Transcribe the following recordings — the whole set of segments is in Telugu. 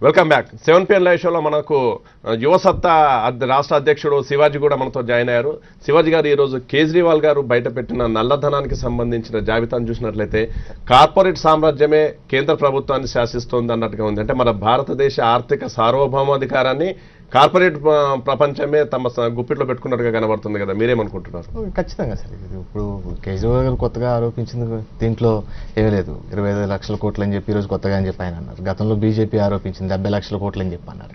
వెల్కమ్ బ్యాక్ 7pm లైవ్ షోలో మనకు యువసత్తా రాష్ట్ర అధ్యక్షుడు శివాజీ కూడా మనతో జాయిన్ అయ్యారు. శివాజీ గారు ఈరోజు కేజ్రీవాల్ గారు బయటపెట్టిన నల్లధనానికి సంబంధించిన జాబితాను చూసినట్లయితే కార్పొరేట్ సామ్రాజ్యమే కేంద్ర ప్రభుత్వాన్ని శాసిస్తోంది అన్నట్టుగా ఉంది. అంటే మన భారతదేశ ఆర్థిక సార్వభౌమాధికారాన్ని కార్పొరేట్ ప్రపంచమే తమ గుప్పిట్లో పెట్టుకున్నట్టుగా కనబడుతుంది కదా, మీరేమనుకుంటున్నారు? ఖచ్చితంగా సార్. ఇప్పుడు కేజ్రీవాల్ గారు కొత్తగా ఆరోపించింది దీంట్లో ఏమీ లేదు. 25 లక్షల కోట్లు అని చెప్పి ఈరోజు కొత్తగా అని చెప్పి ఆయన అన్నారు. గతంలో బీజేపీ ఆరోపించింది 70 లక్షల కోట్లు అని చెప్పి అన్నారు.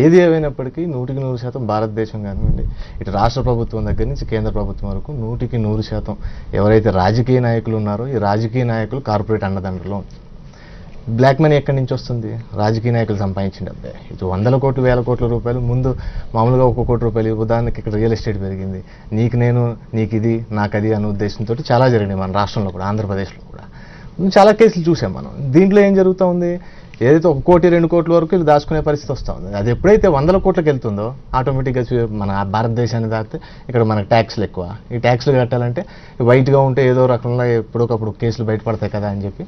ఏది ఏమైనప్పటికీ 100% భారతదేశం కానివ్వండి, ఇటు రాష్ట్ర ప్రభుత్వం దగ్గర నుంచి కేంద్ర ప్రభుత్వం వరకు 100% ఎవరైతే రాజకీయ నాయకులు ఉన్నారో ఈ రాజకీయ నాయకులు కార్పొరేట్ అండదండలో. బ్లాక్ మనీ ఎక్కడి నుంచి వస్తుంది? రాజకీయ నాయకులు సంపాదించిన డబ్బే. ఇది 100 కోట్లు 1000 కోట్ల రూపాయలు. ముందు మామూలుగా 1 కోటి రూపాయలు ఉదాహరణకి ఇక్కడ రియల్ ఎస్టేట్ పెరిగింది, నీకు నేను నీకు ఇది నాకు అది అనే ఉద్దేశంతో చాలా జరిగినాయి మన రాష్ట్రంలో కూడా, ఆంధ్రప్రదేశ్లో కూడా చాలా కేసులు చూసాం మనం. దీంట్లో ఏం జరుగుతూ ఉంది? ఏదైతే 1 కోటి 2 కోట్ల వరకు ఇది దాచుకునే పరిస్థితి వస్తూ ఉంది. అది ఎప్పుడైతే 100 కోట్లకు వెళ్తుందో ఆటోమేటిక్గా మన భారతదేశాన్ని దాటితే ఇక్కడ మనకు ట్యాక్స్లు ఎక్కువ. ఈ ట్యాక్స్లు కట్టాలంటే వైట్గా ఉంటే ఏదో రకంగా ఎప్పుడొకప్పుడు కేసులు బయటపడతాయి కదా అని చెప్పి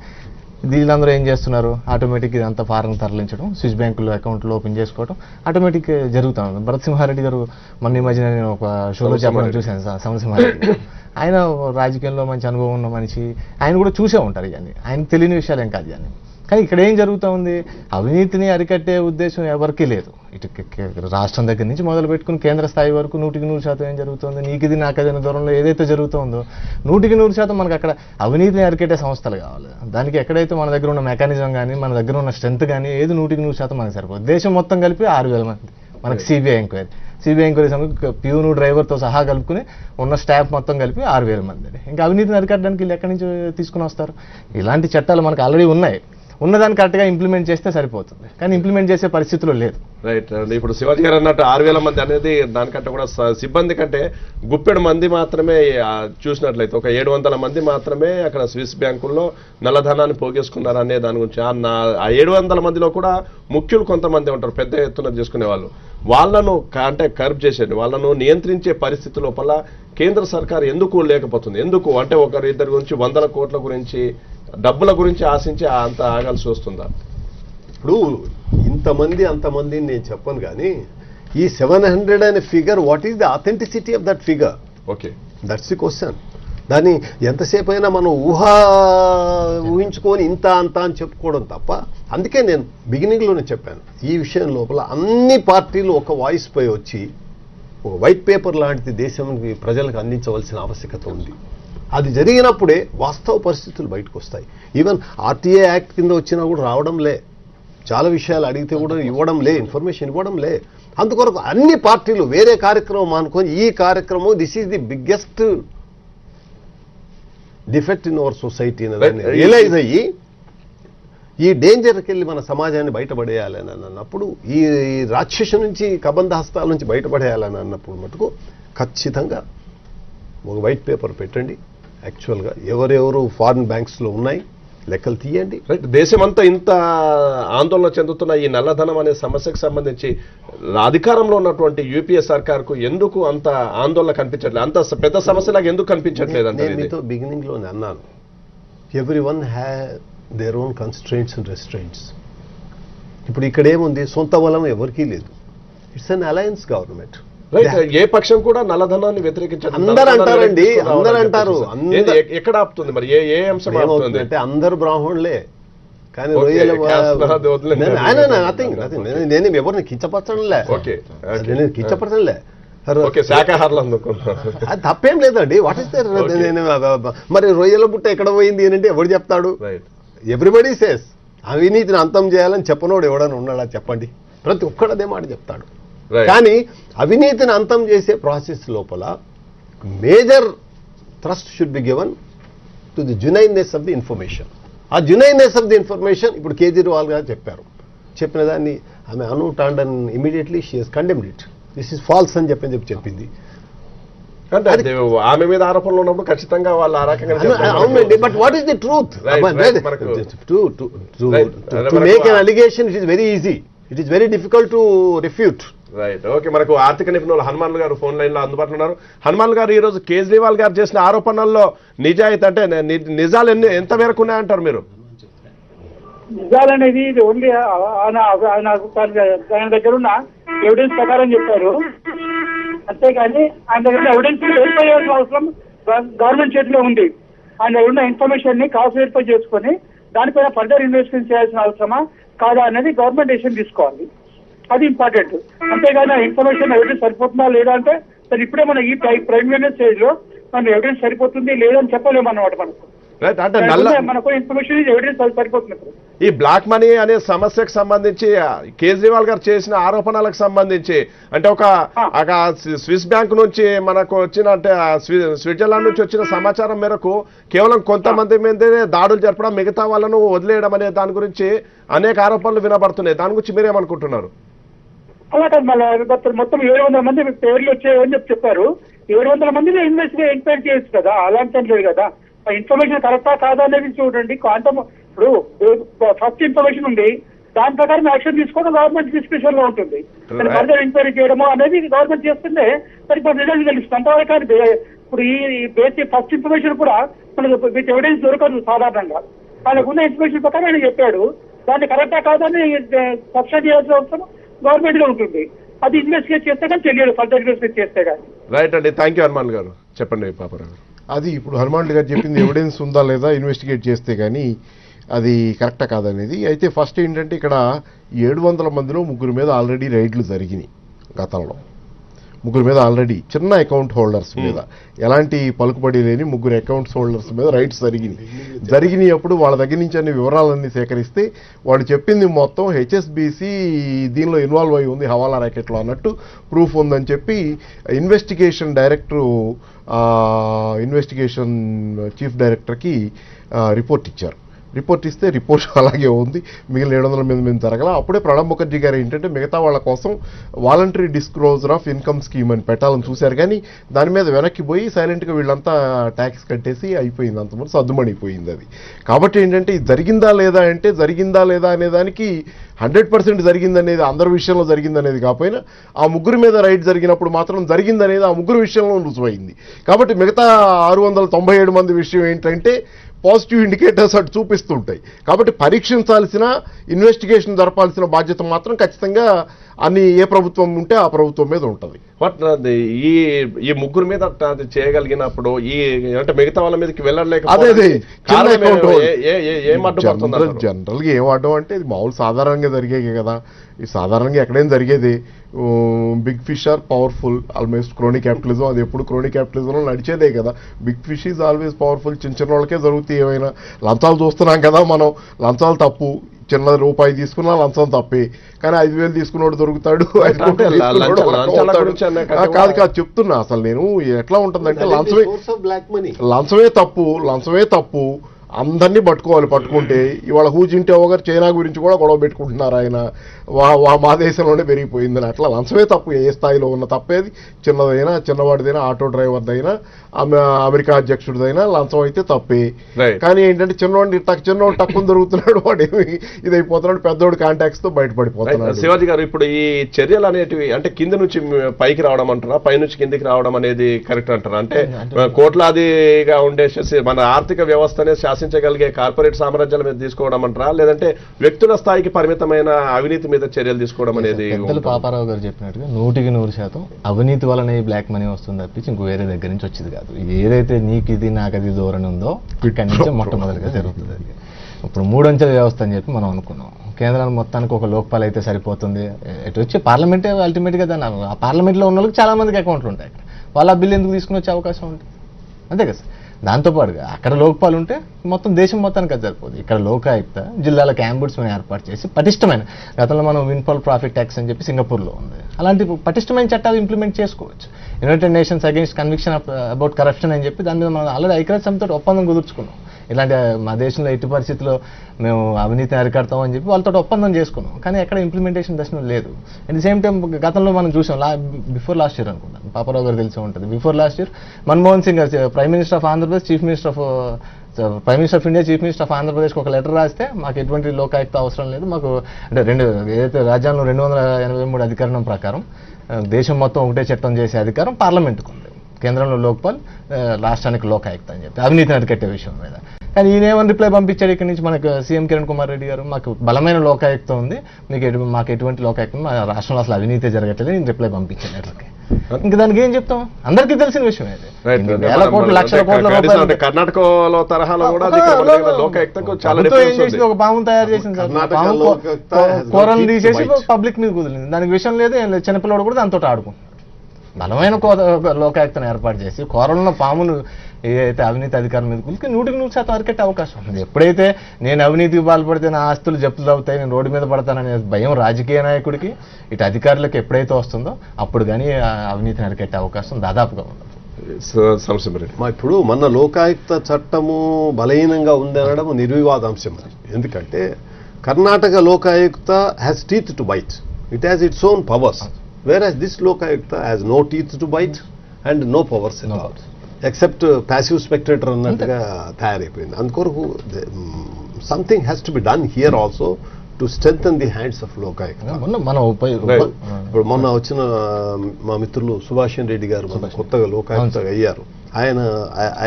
వీళ్ళందరూ ఏం చేస్తున్నారు? ఆటోమేటిక్ ఇదంతా ఫారెన్ తరలించడం, స్విచ్ బ్యాంకుల్లో అకౌంట్లు ఓపెన్ చేసుకోవడం ఆటోమేటిక్ జరుగుతూ ఉంది. భరత్సింహారెడ్డి గారు మొన్న ఈ మధ్యన నేను ఒక షోలో చెప్పడం చూశాను. సమరసింహారెడ్డి ఆయన రాజకీయంలో మంచి అనుభవం ఉన్న మనిషి, ఆయన కూడా చూసే ఉంటారు ఇవన్నీ, ఆయనకు తెలియని విషయాలు ఏం కాదు ఇవన్నీ. కానీ ఇక్కడ ఏం జరుగుతూ ఉంది? అవినీతిని అరికట్టే ఉద్దేశం ఎవరికీ లేదు. ఇటు రాష్ట్రం దగ్గర నుంచి మొదలు పెట్టుకుని కేంద్ర స్థాయి వరకు 100% ఏం జరుగుతుంది? నీకిది నాకదైన దూరంలో ఏదైతే జరుగుతుందో 100% మనకు అక్కడ అవినీతిని అరికట్టే సంస్థలు కావాలి. దానికి ఎక్కడైతే మన దగ్గర ఉన్న మెకానిజం కానీ మన దగ్గర ఉన్న స్ట్రెంత్ కానీ ఏది 100% మనకు సరిపోతుంది. దేశం మొత్తం కలిపి 6000 మంది మనకు సిబిఐ ఎంక్వైరీ సమయంలో ప్యూను డ్రైవర్తో సహా కలుపుకుని ఉన్న స్టాఫ్ మొత్తం కలిపి 6000 మంది. ఇంకా అవినీతిని అరికట్టడానికి వీళ్ళు ఎక్కడి నుంచి తీసుకుని వస్తారు? ఇలాంటి చట్టాలు మనకు ఆల్రెడీ ఉన్నాయి. ఉన్నదాన్ని కరెక్ట్గా ఇంప్లిమెంట్ చేస్తే సరిపోతుంది, కానీ ఇంప్లిమెంట్ చేసే పరిస్థితుల్లో లేదు. రైట్. ఇప్పుడు శివాజీ గారు అన్నట్టు 6000 మంది అనేది దానికంటే కూడా సిబ్బంది కంటే గుప్పెడు మంది మాత్రమే చూసినట్లయితే ఒక 700 మంది మాత్రమే అక్కడ స్విస్ బ్యాంకుల్లో నల్లధనాన్ని పోగేసుకున్నారు అనే దాని గురించి. ఆ 700 మందిలో కూడా ముఖ్యులు కొంతమంది ఉంటారు, పెద్ద ఎత్తున చేసుకునే వాళ్ళు. వాళ్ళను అంటే కర్బ్ చేసేది, వాళ్ళను నియంత్రించే పరిస్థితి లోపల కేంద్ర సర్కార్ ఎందుకు లేకపోతుంది? ఎందుకు అంటే ఒకరిద్దరి గురించి 100 కోట్ల గురించి డబ్బుల గురించి ఆశించి అంత ఆగాల్సి వస్తుందా? ఇప్పుడు ఇంతమంది అంతమంది నేను చెప్పను, కానీ ఈ 700 అనే figure, what is the authenticity of that figure? Okay, that's the question. దాన్ని ఎంతసేపు అయినా మనం ఊహించుకొని ఇంత అంత అని చెప్పుకోవడం తప్ప. అందుకే నేను బిగినింగ్లోనే చెప్పాను, ఈ విషయం లోపల అన్ని పార్టీలు ఒక వాయిస్ పై వచ్చి ఒక వైట్ పేపర్ లాంటిది దేశానికి ప్రజలకు అందించవలసిన ఆవశ్యకత ఉంది. అది జరిగినప్పుడే వాస్తవ పరిస్థితులు బయటకు వస్తాయి. ఈవెన్ ఆర్టీఏ యాక్ట్ కింద వచ్చినా కూడా రావడం లే, చాలా విషయాలు అడిగితే కూడా ఇవ్వడం లే, ఇన్ఫర్మేషన్ ఇవ్వడం లే. అందుకొరకు అన్ని పార్టీలు వేరే కార్యక్రమం అనుకొని ఈ కార్యక్రమం this is the biggest defect in our society అని రియలైజ్ అయ్యి ఈ డేంజర్కి వెళ్ళి మన సమాజాన్ని బయటపడేయాలని అన్నప్పుడు, ఈ రాక్షస నుంచి కబంధ హస్తాల నుంచి బయటపడేయాలని అన్నప్పుడు మటుకు ఖచ్చితంగా ఒక వైట్ పేపర్ పెట్టండి. యాక్చువల్గా ఎవరెవరు ఫారిన్ బ్యాంక్స్లో ఉన్నాయి లెక్కలు తీయండి. రైట్. దేశమంతా ఇంత ఆందోళన చెందుతున్న ఈ నల్లధనం అనే సమస్యకు సంబంధించి అధికారంలో ఉన్నటువంటి యూపీఏ సర్కార్కు ఎందుకు అంత ఆందోళన కనిపించట్లేదు? అంత పెద్ద సమస్యలాగా ఎందుకు కనిపించట్లేదు అంటే మీతో బిగినింగ్లోనే అన్నాను, everyone have their own constraints and restraints. ఇప్పుడు ఇక్కడ ఏముంది? సొంత బలం ఎవరికీ లేదు. It's an alliance government. ఏ పక్షం కూడా నల్లధనాన్ని వ్యతిరేకించారు. అందరూ అంటారండి, అందరూ అంటారు. ఎక్కడ ఆపుతుంది మరి? ఏ అంశం అంటే అందరు బ్రాహ్మణులే, కానీ నేను ఎవరిని కించపరచడంలే, నేను కించపరచడంలే. అది తప్పేం లేదండి. వాట్ ఇస్ మరి రొయ్యల బుట్ట ఎక్కడ పోయింది అని అంటే ఎవడు చెప్తాడు? ఎవ్రీబడి సేస్ అవినీతిని అంతం చేయాలని చెప్పనోడు ఎవడని ఉన్నాడా చెప్పండి? ప్రతి ఒక్కడు అదే మాట చెప్తాడు. కానీ అవినీతిని అంతం చేసే ప్రాసెస్ లోపల major thrust should be given to the genuineness of the information. ఆ జునైన్నెస్ ఆఫ్ ది ఇన్ఫర్మేషన్ ఇప్పుడు కేజ్రీవాల్ గారు చెప్పిన దాన్ని ఆమె Anu Tandon immediately she has condemned it. This is false అని చెప్పింది. అంటే ఆమె మీద ఆరోపణలు ఉన్నప్పుడు ఖచ్చితంగా వాళ్ళు ఆ రకంగా అవునండి. But what is the truth? To make an allegation it is very easy, it is very difficult to refute. Right. Okay, మనకు ఆర్థిక నిపుణులు హనుమాన్ గారు ఫోన్ లైన్ లో అందుబాటులో ఉన్నారు. హనుమాన్ గారు, ఈ రోజు కేజ్రీవాల్ గారు చేసిన ఆరోపణల్లో నిజాయితీ అంటే నిజాలు ఎంత మేరకు ఉన్నాయంటారు మీరు? నిజాలనేది ఇది ఓన్లీ ఆయన దగ్గర ఉన్న ఎవిడెన్స్ ప్రకారం చెప్పారు. అంతేగాని ఆయన దగ్గర ఎవిడెన్స్ వెరిఫై చేయాల్సిన అవసరం గవర్నమెంట్ చేతిలో ఉంది. ఆయన దగ్గర ఉన్న ఇన్ఫర్మేషన్ ని కాస్ట్ వెరిఫై చేసుకొని దానిపైన ఫర్దర్ ఇన్వెస్ట్మెంట్ చేయాల్సిన అవసరమా కాదా అనేది గవర్నమెంట్ డెసిషన్ తీసుకోవాలి. అది ఇంపార్టెంట్. అంతేగాని ఆ ఇన్ఫర్మేషన్ ఎవిడెన్స్ సరిపోతుందా లేదా అంటే సరే ఇప్పుడే మన ఈ ప్రైమ్ మినిస్టర్ స్టేజ్ లో మనం ఎవిడెన్స్ సరిపోతుంది లేదని చెప్పలేము అన్నమాట. మనకు రైట్ అంటే నల్ల మనకు ఇన్ఫర్మేషన్ ఎవిడెన్స్ సరిపోతుంది. ఇప్పుడు ఈ బ్లాక్ మనీ అనే సమస్యకు సంబంధించి కేజ్రీవాల్ గారు చేసిన ఆరోపణలకు సంబంధించి అంటే ఒక స్విస్ బ్యాంక్ నుంచి మనకు వచ్చిన అంటే స్విట్జర్లాండ్ నుంచి వచ్చిన సమాచారం మేరకు కేవలం కొంతమంది మీదే దాడులు జరపడం, మిగతా వాళ్ళను వదిలేయడం అనే దాని గురించి అనేక ఆరోపణలు వినబడుతున్నాయి. దాని గురించి మీరేమనుకుంటున్నారు? అలా కాదు, మళ్ళీ మొత్తం 700 మంది పేర్లు వచ్చాయని చెప్పారు. 700 మందిని ఎంక్వైరీ చేయొచ్చు కదా, అలాంటి లేదు కదా. ఇన్ఫర్మేషన్ కరెక్టా కాదా అనేది చూడండి. క్వాంటమ్ ఇప్పుడు ఫస్ట్ ఇన్ఫర్మేషన్ ఉంది, దాని ప్రకారం యాక్షన్ తీసుకోవడం గవర్నమెంట్ డిస్క్రిప్షన్ లో ఉంటుంది. ఫర్దర్ ఎంక్వైరీ చేయడము అనేది గవర్నమెంట్ చేస్తుంటే మరి ఇప్పుడు రిజల్ట్ తెలుస్తుంది. అంతవరకు కానీ ఇప్పుడు ఈ బేసిక్ ఫస్ట్ ఇన్ఫర్మేషన్ కూడా మనకు విత్ ఎవిడెన్స్ దొరకదు సాధారణంగా. వాళ్ళకున్న ఇన్ఫర్మేషన్ ప్రకారం ఆయన చెప్పాడు, దాన్ని కరెక్టా కాదని సబ్స్టాండ్ చేయాల్సిన అవసరం గవర్నమెంట్ లో ఉంటుంది. అది ఇన్వెస్టిగేట్ చేస్తే కానీ తెలియదు, ఫర్దర్ ఇన్వెస్టిగేట్ చేస్తే కానీ. రైట్ అండి, థ్యాంక్ యూ హనుమాన్ గారు. చెప్పండి పాపారావు గారు. అది ఇప్పుడు హనుమాన్ గారు చెప్పింది ఎవిడెన్స్ ఉందా లేదా ఇన్వెస్టిగేట్ చేస్తే కానీ అది కరెక్టా కాదనేది. అయితే ఫస్ట్ ఏంటంటే ఇక్కడ 700 మందిలో 3 మీద ఆల్రెడీ రైడ్లు జరిగినాయి. గతంలో 3 మీద ఆల్రెడీ చిన్న అకౌంట్ హోల్డర్స్ మీద ఎలాంటి పలుకుబడి లేని 3 అకౌంట్స్ హోల్డర్స్ మీద రైడ్స్ జరిగినప్పుడు వాళ్ళ దగ్గర నుంచి అన్ని వివరాలన్నీ సేకరిస్తే వాళ్ళు చెప్పింది మొత్తం హెచ్ఎస్బిసి దీనిలో ఇన్వాల్వ్ అయి ఉంది హవాలా ర్యాకెట్లో అన్నట్టు ప్రూఫ్ ఉందని చెప్పి ఇన్వెస్టిగేషన్ చీఫ్ డైరెక్టర్కి రిపోర్ట్ ఇచ్చారు. రిపోర్ట్ ఇస్తే రిపోర్ట్ అలాగే ఉంది. మిగిలిన 700 మంది మీద జరగల. అప్పుడే ప్రణబ్ ముఖర్జీ గారు ఏంటంటే మిగతా వాళ్ళ కోసం voluntary disclosure of income scheme అని పెట్టాలని చూశారు, కానీ దాని మీద వెనక్కి పోయి సైలెంట్గా వీళ్ళంతా ట్యాక్స్ కట్టేసి అయిపోయింది, అంతమంది సద్దుమణిపోయింది అది. కాబట్టి ఏంటంటే ఇది జరిగిందా లేదా అనే దానికి 100% జరిగిందనేది అందరి విషయంలో జరిగిందనేది కాకపోయినా ఆ 3 మీద రైడ్ జరిగినప్పుడు మాత్రం జరిగిందనేది ఆ 3 విషయంలో రుజువైంది. కాబట్టి మిగతా 697 మంది విషయం ఏంటంటే పాజిటివ్ ఇండికేటర్స్ అటు చూపిస్తుంటాయి. కాబట్టి పరీక్షించాల్సిన ఇన్వెస్టిగేషన్ జరపాల్సిన బాధ్యత మాత్రం ఖచ్చితంగా అన్ని ఏ ప్రభుత్వం ఉంటే ఆ ప్రభుత్వం మీద ఉంటుంది. బట్ ఈ 3 మీద అది చేయగలిగినప్పుడు ఈ అంటే మిగతా వాళ్ళ మీదకి జనరల్ గా ఏం అడ్డం అంటే ఇది మామూలు సాధారణంగా జరిగేది కదా. ఈ సాధారణంగా ఎక్కడైనా జరిగేది. Big fish or powerful, almost crony capitalism, అది ఎప్పుడు క్రోనీ క్యాపిటలిజంలో నడిచేదే కదా. Big fish is always powerful. చిన్న వాళ్ళకే జరుగుతాయి ఏమైనా. లంచాలు చూస్తున్నాం కదా మనం, లంచాలు తప్పు. చిన్న రూపాయి తీసుకున్నా లంచం తప్పే, కానీ 5,000 తీసుకున్నాడు దొరుకుతాడు. కాదు చెప్తున్నా, అసలు నేను ఎట్లా ఉంటుందంటే లంచమే తప్పు. అందరినీ పట్టుకుంటే ఇవాళ హూజింటావో గారు చైనా గురించి కూడా గొడవ పెట్టుకుంటున్నారు. ఆయన మా దేశంలోనే పెరిగిపోయిందని. అట్లా లంచమే తప్పు. ఏ స్థాయిలో ఉన్న తప్పేది, చిన్నదైనా చిన్నవాడిదైనా ఆటో డ్రైవర్దైనా అమెరికా అధ్యక్షుడిదైనా లంచం అయితే తప్పే. కానీ ఏంటంటే చిన్నవాడిని టక్కుని దొరుకుతున్నాడు, వాడు ఏమి ఇదైపోతున్నాడు, పెద్దోడు కాంటాక్ట్స్ తో బయటపడిపోతున్నాడు. శివాజీ గారు, ఇప్పుడు ఈ చర్యలు అనేటివి అంటే కింద నుంచి పైకి రావడం అంటారా, పై నుంచి కిందికి రావడం అనేది కరెక్ట్ అంటారా? అంటే కోట్లాదిగా ఉండే మన ఆర్థిక వ్యవస్థనే శాసించగలిగే కార్పొరేట్ సామ్రాజ్యాల మీద తీసుకోవడం అంటారా, లేదంటే వ్యక్తుల స్థాయికి పరిమితమైన అవినీతి మీద చర్యలు తీసుకోవడం అనేది? పాపారావు గారు చెప్పినట్టుగా 100% అవినీతి వలన ఈ బ్లాక్ మనీ వస్తుంది తప్పించి ఇంకో వేరే దగ్గర నుంచి వచ్చేది కాదు. ఏదైతే నీకు ఇది నాకు అది ధోరణి ఉందో ఇక్కడి నుంచి మొట్టమొదటిగా జరుగుతుంది. అది ఇప్పుడు 3 అంచెల వ్యవస్థ అని చెప్పి మనం అనుకున్నాం. కేంద్రానికి మొత్తానికి ఒక లోక్పాల్ అయితే సరిపోతుంది. ఎటు వచ్చి పార్లమెంటే అల్టిమేట్గా దాన్ని ఆ పార్లమెంట్లో ఉన్న వాళ్ళకి చాలా మందికి అకౌంట్లు ఉంటాయి. వాళ్ళ బిల్లు ఎందుకు తీసుకుని వచ్చే అవకాశం ఉంటుంది? అంతే కదా సార్. దాంతోపాటుగా అక్కడ లోక్పాల్ ఉంటే మొత్తం దేశం మొత్తానికి అది సరిపోదు. ఇక్కడ లోకాయుక్త జిల్లాలకు అంబుడ్స్మెన్ ఏర్పాటు చేసి పటిష్టమైన, గతంలో మనం విన్ఫాల్ ప్రాఫిట్ ట్యాక్స్ అని చెప్పి సింగపూర్లో ఉంది, అలాంటి పటిష్టమైన చట్టాలు ఇంప్లిమెంట్ చేసుకోవచ్చు. United nations against conviction about corruption అని చెప్పి దాని మీద మనం ఆల్రెడీ ఐక్యరాజ్య సమితితో ఒప్పందం కుదుర్చుకున్నాం. ఇలాంటి మా దేశంలో ఎట్టి పరిస్థితుల్లో మేము అవినీతిని అరికడతామని చెప్పి వాళ్ళతో ఒప్పందం చేసుకున్నాం. కానీ ఎక్కడ ఇంప్లిమెంటేషన్ దశలో లేదు. అట్ ది సేమ్ టైం గతంలో మనం చూసాం, బిఫోర్ లాస్ట్ ఇయర్ అనుకుంటాను, పాపారావు గారు తెలిసే ఉంటుంది, before last year Manmohan Singh గారు prime minister of Andhra Pradesh, prime minister of India, chief minister of ఆంధ్రప్రదేశ్కి ఒక లెటర్ రాస్తే మాకు ఎటువంటి లోకాయుక్త అవసరం లేదు, మాకు అంటే ఏదైతే రాజ్యాంగంలో 283 అధికరణం ప్రకారం దేశం మొత్తం ఒకటే చట్టం చేసే అధికారం పార్లమెంట్కు ఉంది. కేంద్రంలో లోక్పాల్, రాష్ట్రానికి లోకాయుక్త అని చెప్పి అవినీతిని అరికట్టే విషయం మీద. కానీ ఈయన ఏమని రిప్లై పంపించాడు ఇక్కడ నుంచి మనకు సీఎం కిరణ్ కుమార్ రెడ్డి గారు, మాకు బలమైన లోకాయుక్త ఉంది, మాకు ఎటువంటి లోకాయుక్తం, మా రాష్ట్రంలో అసలు అవినీతి జరగట్లేదు, నేను రిప్లై పంపించాను అట్లకి. ఇంకా దానికి ఏం చెప్తాం, అందరికీ తెలిసిన విషయం అది. వేల కోట్లు, లక్షల కోట్ల రూపాయలు కర్ణాటకలో తరహాలో కూడా అది ఇక్కడ మనకి లోకాయుక్తకు చాలా ప్రభుత్వం ఏం difference ఉంది. చేసింది, ఒక పాము తయారు చేసింది సార్, కర్ణాటక పాము లోకాయుక్త has no కూరలు teeth to తీసేసి bite. పబ్లిక్ మీద కుదిరింది, దానికి విషయం లేదు ఏం లేదు, చిన్నపిల్లడు కూడా దాంతో ఆడుకుంటున్నాడు. బలమైన లోకాయుక్తను ఏర్పాటు చేసి కూరలను పామును ఏదైతే అవినీతి అధికారుల మీద కులికి 100% అరికట్టే అవకాశం ఉంది. ఎప్పుడైతే నేను అవినీతికి పాల్పడితే నా ఆస్తులు జప్తులు అవుతాయి, నేను రోడ్డు మీద పడతాననే భయం రాజకీయ నాయకుడికి, ఇటు అధికారులకు ఎప్పుడైతే వస్తుందో అప్పుడు కానీ అవినీతిని అరికట్టే అవకాశం దాదాపుగా ఉండదు. ఇప్పుడు మన లోకాయుక్త చట్టము బలహీనంగా ఉంది అనడం నిర్వివాదాంశం అది. ఎందుకంటే Karnataka Lokayukta has teeth to bite, it has its own powers, whereas this Lokayukta has no teeth to bite and no powers except passive spectator అన్నట్టుగా తయారైపోయింది. అందుకొరకు something has to be done here also to strengthen the hands of Lokayukta. ఇప్పుడు మొన్న వచ్చిన మా మిత్రులు సుభాష్ రెడ్డి గారు కొత్తగా లోకాయుక్త అయ్యారు. ఆయన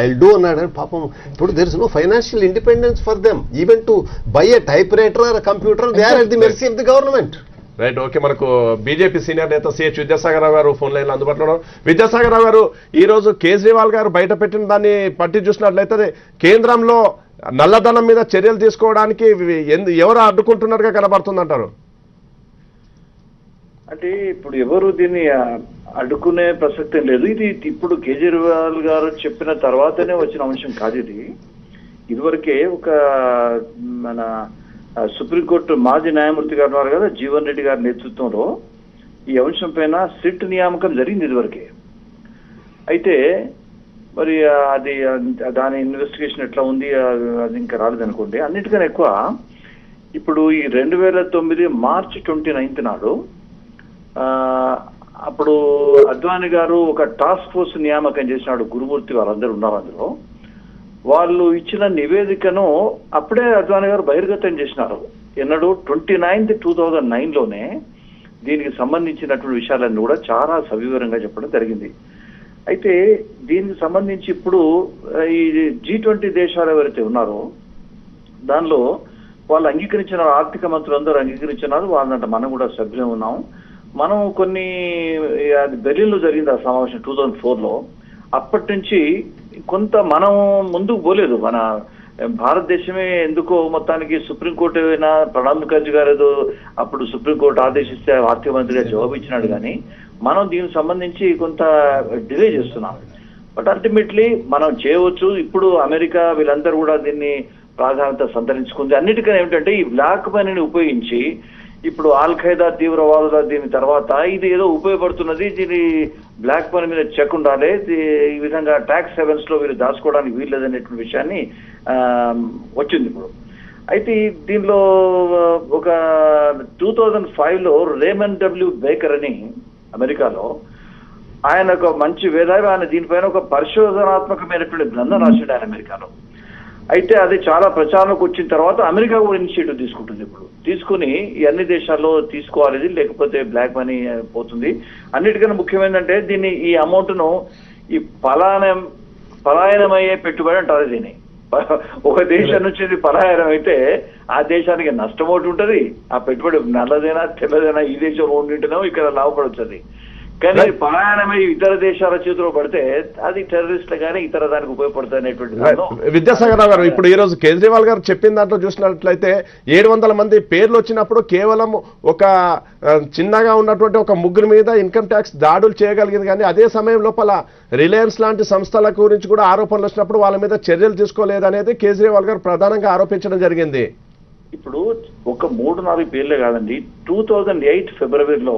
ఐ డూ అన్నాడు. పాపం ఇప్పుడు there is no financial independence for them, even to buy a typewriter or computer, they are at the mercy of the government. Right, okay. మనకు బీజేపీ సీనియర్ నేత C H Vidyasagar Rao garu phone line అందుబాటులో ఉన్నారు. విద్యాసాగర్ రావు గారు, ఈ రోజు కేజ్రీవాల్ గారు బయట పెట్టిన దాన్ని పట్టి చూసినట్లయితే కేంద్రంలో నల్లధనం మీద చర్యలు తీసుకోవడానికి ఎవరు అడ్డుకుంటున్నారుగా కనబడుతుందంటారు? అంటే ఇప్పుడు ఎవరు దీన్ని అడ్డుకునే ప్రసక్తి లేదు. ఇది ఇప్పుడు కేజ్రీవాల్ గారు చెప్పిన తర్వాతనే వచ్చిన అంశం కాదు. ఇదివరకే ఒక మన సుప్రీంకోర్టు మాజీ న్యాయమూర్తి గారు ఉన్నారు కదా, జీవన్ రెడ్డి గారి నేతృత్వంలో ఈ అంశం పైన సిట్ నియామకం జరిగింది ఇదివరకే. అయితే మరి అది దాని ఇన్వెస్టిగేషన్ ఎట్లా ఉంది అది ఇంకా రాలేదనుకోండి. అన్నిటికన్నా ఎక్కువ ఇప్పుడు ఈ 2009 మార్చి 29 నాడు అప్పుడు అద్వానీ గారు ఒక టాస్క్ ఫోర్స్ నియామకం చేసినాడు, గురుమూర్తి వాళ్ళందరూ ఉన్నారు అందులో. వాళ్ళు ఇచ్చిన నివేదికను అప్పుడే అద్వానీ గారు బహిర్గతం చేసినారు. ఎన్నడూ 29 2009లోనే దీనికి సంబంధించినటువంటి విషయాలన్నీ కూడా చాలా సవివరంగా చెప్పడం జరిగింది. అయితే దీనికి సంబంధించి ఇప్పుడు ఈ G20 దేశాలు ఎవరైతే ఉన్నారో దానిలో వాళ్ళు అంగీకరించిన ఆర్థిక మంత్రులందరూ అంగీకరించినారు. వాళ్ళంటే మనం కూడా సభ్యులు ఉన్నాం. మనం కొన్ని అది బెర్లిన్లో జరిగింది ఆ సమావేశం 2004లో. అప్పటి నుంచి కొంత మనం ముందుకు పోలేదు. మన భారతదేశమే ఎందుకో మొత్తానికి సుప్రీంకోర్టు అయినా ప్రణబ్ ముఖర్జీ గారు ఏదో అప్పుడు సుప్రీంకోర్టు ఆదేశిస్తే ఆర్థిక మంత్రిగా జవాబు ఇచ్చినాడు, కానీ మనం దీనికి సంబంధించి కొంత డిలే చేస్తున్నాం. బట్ అల్టిమేట్లీ మనం చేయవచ్చు. ఇప్పుడు అమెరికా వీళ్ళందరూ కూడా దీన్ని ప్రాధాన్యత సంతరించుకుంది. అన్నిటికన్నా ఏమిటంటే ఈ బ్లాక్ మనీని ఉపయోగించి ఇప్పుడు ఆల్ ఖైదా తీవ్రవాదుల దీని తర్వాత ఇది ఏదో ఉపయోగపడుతున్నది, దీని బ్లాక్ మనీ మీద చెక్ ఉండాలి, ఈ విధంగా ట్యాక్స్ హెవెన్స్ లో వీళ్ళు దాచుకోవడానికి వీల్లేదనేటువంటి విషయాన్ని వచ్చింది ఇప్పుడు. అయితే దీనిలో ఒక 2005లో రేమన్ డబ్ల్యూ బేకర్ అని అమెరికాలో ఆయన ఒక మంచి వేదావి, ఆయన దీనిపైన ఒక పరిశోధనాత్మకమైనటువంటి గ్రంథం రాశాడు ఆయన అమెరికాలో. అయితే అది చాలా ప్రచారంలోకి వచ్చిన తర్వాత అమెరికా కూడా ఇనిషియేటివ్ తీసుకుంటుంది. ఇప్పుడు తీసుకుని ఈ అన్ని దేశాల్లో తీసుకోవాలి, లేకపోతే బ్లాక్ మనీ పోతుంది. అన్నిటికన్నా ముఖ్యమైనదంటే దీన్ని ఈ అమౌంట్ను ఈ పలాయనమయ్యే పెట్టుబడి అంటారు. దీన్ని ఒక దేశం నుంచి ఇది పలాయనం అయితే ఆ దేశానికి నష్టం ఒకటి ఉంటుంది, ఆ పెట్టుబడి నల్లదైనా తెల్లదైనా ఈ దేశంలో ఉండింటేనో ఇక్కడ లాభపడుతుంది. కానీ పలాయనమై ఇతర దేశాల చేతిలో పడితే అది టెర్రరిస్టులు కానీ ఇతర దానికి ఉపయోగపడుతుంది అనేటువంటి. విద్యాసాగర్ రావు గారు, ఇప్పుడు ఈ రోజు కేజ్రీవాల్ గారు చెప్పిన దాంట్లో చూసినట్లయితే 700 మంది పేర్లు వచ్చినప్పుడు కేవలం ఒక చిన్నగా ఉన్నటువంటి ఒక ముగ్గురు మీద ఇన్కమ్ ట్యాక్స్ దాడులు చేయగలిగింది, కానీ అదే సమయం లోపల రిలయన్స్ లాంటి సంస్థల గురించి కూడా ఆరోపణలు వచ్చినప్పుడు వాళ్ళ మీద చర్యలు తీసుకోలేదనేది కేజ్రీవాల్ గారు ప్రధానంగా ఆరోపించడం జరిగింది. ఇప్పుడు ఒక 3-4 పేర్లే కాదండి. 2008 ఫిబ్రవరిలో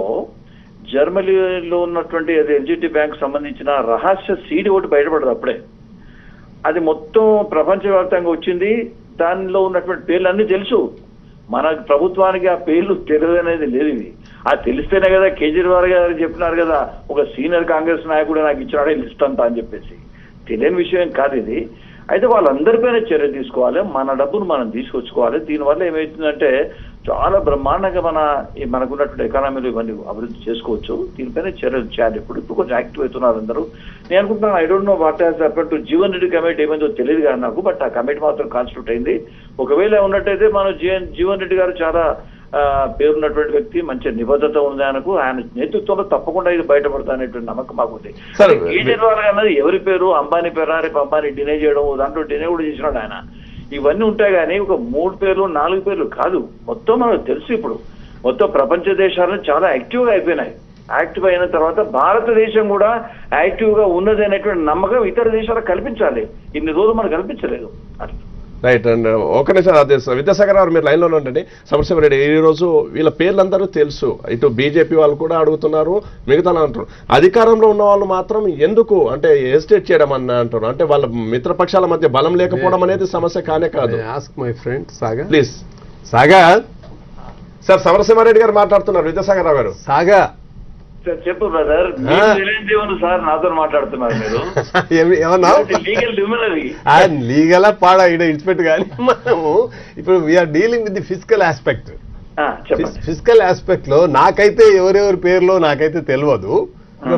జర్మనీలో ఉన్నటువంటి అది ఎల్జిటి బ్యాంక్ సంబంధించిన రహస్య సీడీ ఒకటి బయటపడదు. అప్పుడే అది మొత్తం ప్రపంచవ్యాప్తంగా వచ్చింది. దానిలో ఉన్నటువంటి పేర్లు అన్నీ తెలుసు. మన ప్రభుత్వానికి ఆ పేర్లు తెలియదు అనేది లేదు. ఇది ఆ తెలిస్తేనే కదా కేజ్రీవాల్ గారు చెప్పినారు కదా, ఒక సీనియర్ కాంగ్రెస్ నాయకుడు నాకు ఇచ్చినాడే లిస్ట్ అంతా అని చెప్పేసి. తెలియని విషయం కాదు ఇది. అయితే వాళ్ళందరిపైన చర్య తీసుకోవాలి, మన డబ్బును మనం తీసుకొచ్చుకోవాలి. దీనివల్ల ఏమవుతుందంటే చాలా బ్రహ్మాండంగా మనకున్నటువంటి ఎకానమీలో ఇవన్నీ అభివృద్ధి చేసుకోవచ్చు. దీనిపైన చర్యలు చేయాలి. ఇప్పుడు కొంచెం యాక్టివ్ అవుతున్నారు అందరూ. నేను అనుకుంటున్నాను, I don't know what has happen to Jeevan Reddy committee ఏమైందో తెలియదు కానీ నాకు, బట్ ఆ కమిటీ మాత్రం కాన్స్టిట్యూట్ అయింది. ఒకవేళ ఉన్నట్టయితే మనం జీవన్ రెడ్డి గారు చాలా పేరున్నటువంటి వ్యక్తి, మంచి నిబద్ధత ఉంది ఆయనకు. ఆయన నేతృత్వంలో తప్పకుండా ఇది బయటపడతా అనేటువంటి నమ్మకం మాకు ఉంది. కేజ్రీవాల్ అన్నది ఎవరి పేరు? అంబానీ పేరా? రేపు అంబానీ డినే చేయడం, దాంట్లో డినే కూడా చేసినాడు ఆయన. ఇవన్నీ ఉంటాయి కానీ ఒక 3 పేర్లు 4 పేర్లు కాదు. మొత్తం మనకు తెలుసు. ఇప్పుడు మొత్తం ప్రపంచ దేశాలను చాలా యాక్టివ్ గా అయిపోయినాయి. యాక్టివ్ అయిన తర్వాత భారతదేశం కూడా యాక్టివ్ గా ఉన్నది అనేటువంటి నమ్మకం ఇతర దేశాలకు కల్పించాలి. ఇన్ని రోజులు మనకు కల్పించలేదు. రైట్. అండ్ ఒక నిమిషం అదే విద్యాసాగర్ గారు మీరు లైన్లో ఉండండి. సమరసింహారెడ్డి, ఈ రోజు వీళ్ళ పేర్లందరూ తెలుసు. ఇటు బీజేపీ వాళ్ళు కూడా అడుగుతున్నారు, మిగతా అంటారు. అధికారంలో ఉన్న వాళ్ళు మాత్రం ఎందుకు అంటే ఎస్టేట్ చేయడం అంటారు. అంటే వాళ్ళ మిత్రపక్షాల మధ్య బలం లేకపోవడం అనేది సమస్య కానే కాదు. Ask my friend saga. Please saga. Sir Samarasimha Reddy గారు మాట్లాడుతున్నారు. విద్యాసాగర్ రావు గారు. సాగా చెప్పు బ్రదర్. సార్ నాతో మాట్లాడుతున్నారు మీరు. ఏమన్నా లీగల్ డిమినరీ లీగల్ పాడా ఇక్కడ ఇన్స్పెక్ట్ కానీ మనము ఇప్పుడు we are dealing with the physical aspect. Physical aspect లో నాకైతే ఎవరెవరి పేర్లో నాకైతే తెలియదు.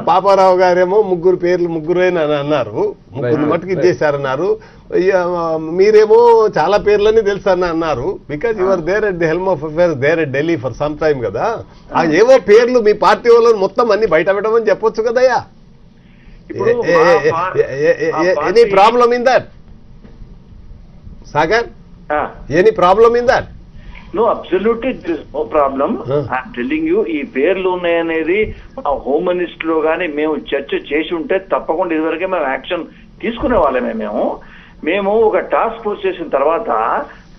పాపారావు గారేమో ముగ్గురేనా అన్నారు, ముగ్గురు మటుకు ఇచ్చేసారన్నారు. మీరేమో చాలా పేర్లని తెలుసు అన్నారు. Because your there at the helm of affairs there at Delhi for some time కదా. ఆ ఏవో పేర్లు మీ పార్టీ వాళ్ళని మొత్తం అన్ని బయట పెట్టమని చెప్పొచ్చు కదయ్యా. Any problem in that Sagar? Any problem in that? No, absolutely there is no problem. I'm telling you, ఈ పేర్లు ఉన్నాయనేది మా హోమ్ మినిస్టర్ లో కానీ మేము చర్చ చేసి ఉంటే తప్పకుండా ఇదివరకే మేము యాక్షన్ తీసుకునే వాళ్ళమే. మేము ఒక టాస్క్ ఫోర్స్ చేసిన తర్వాత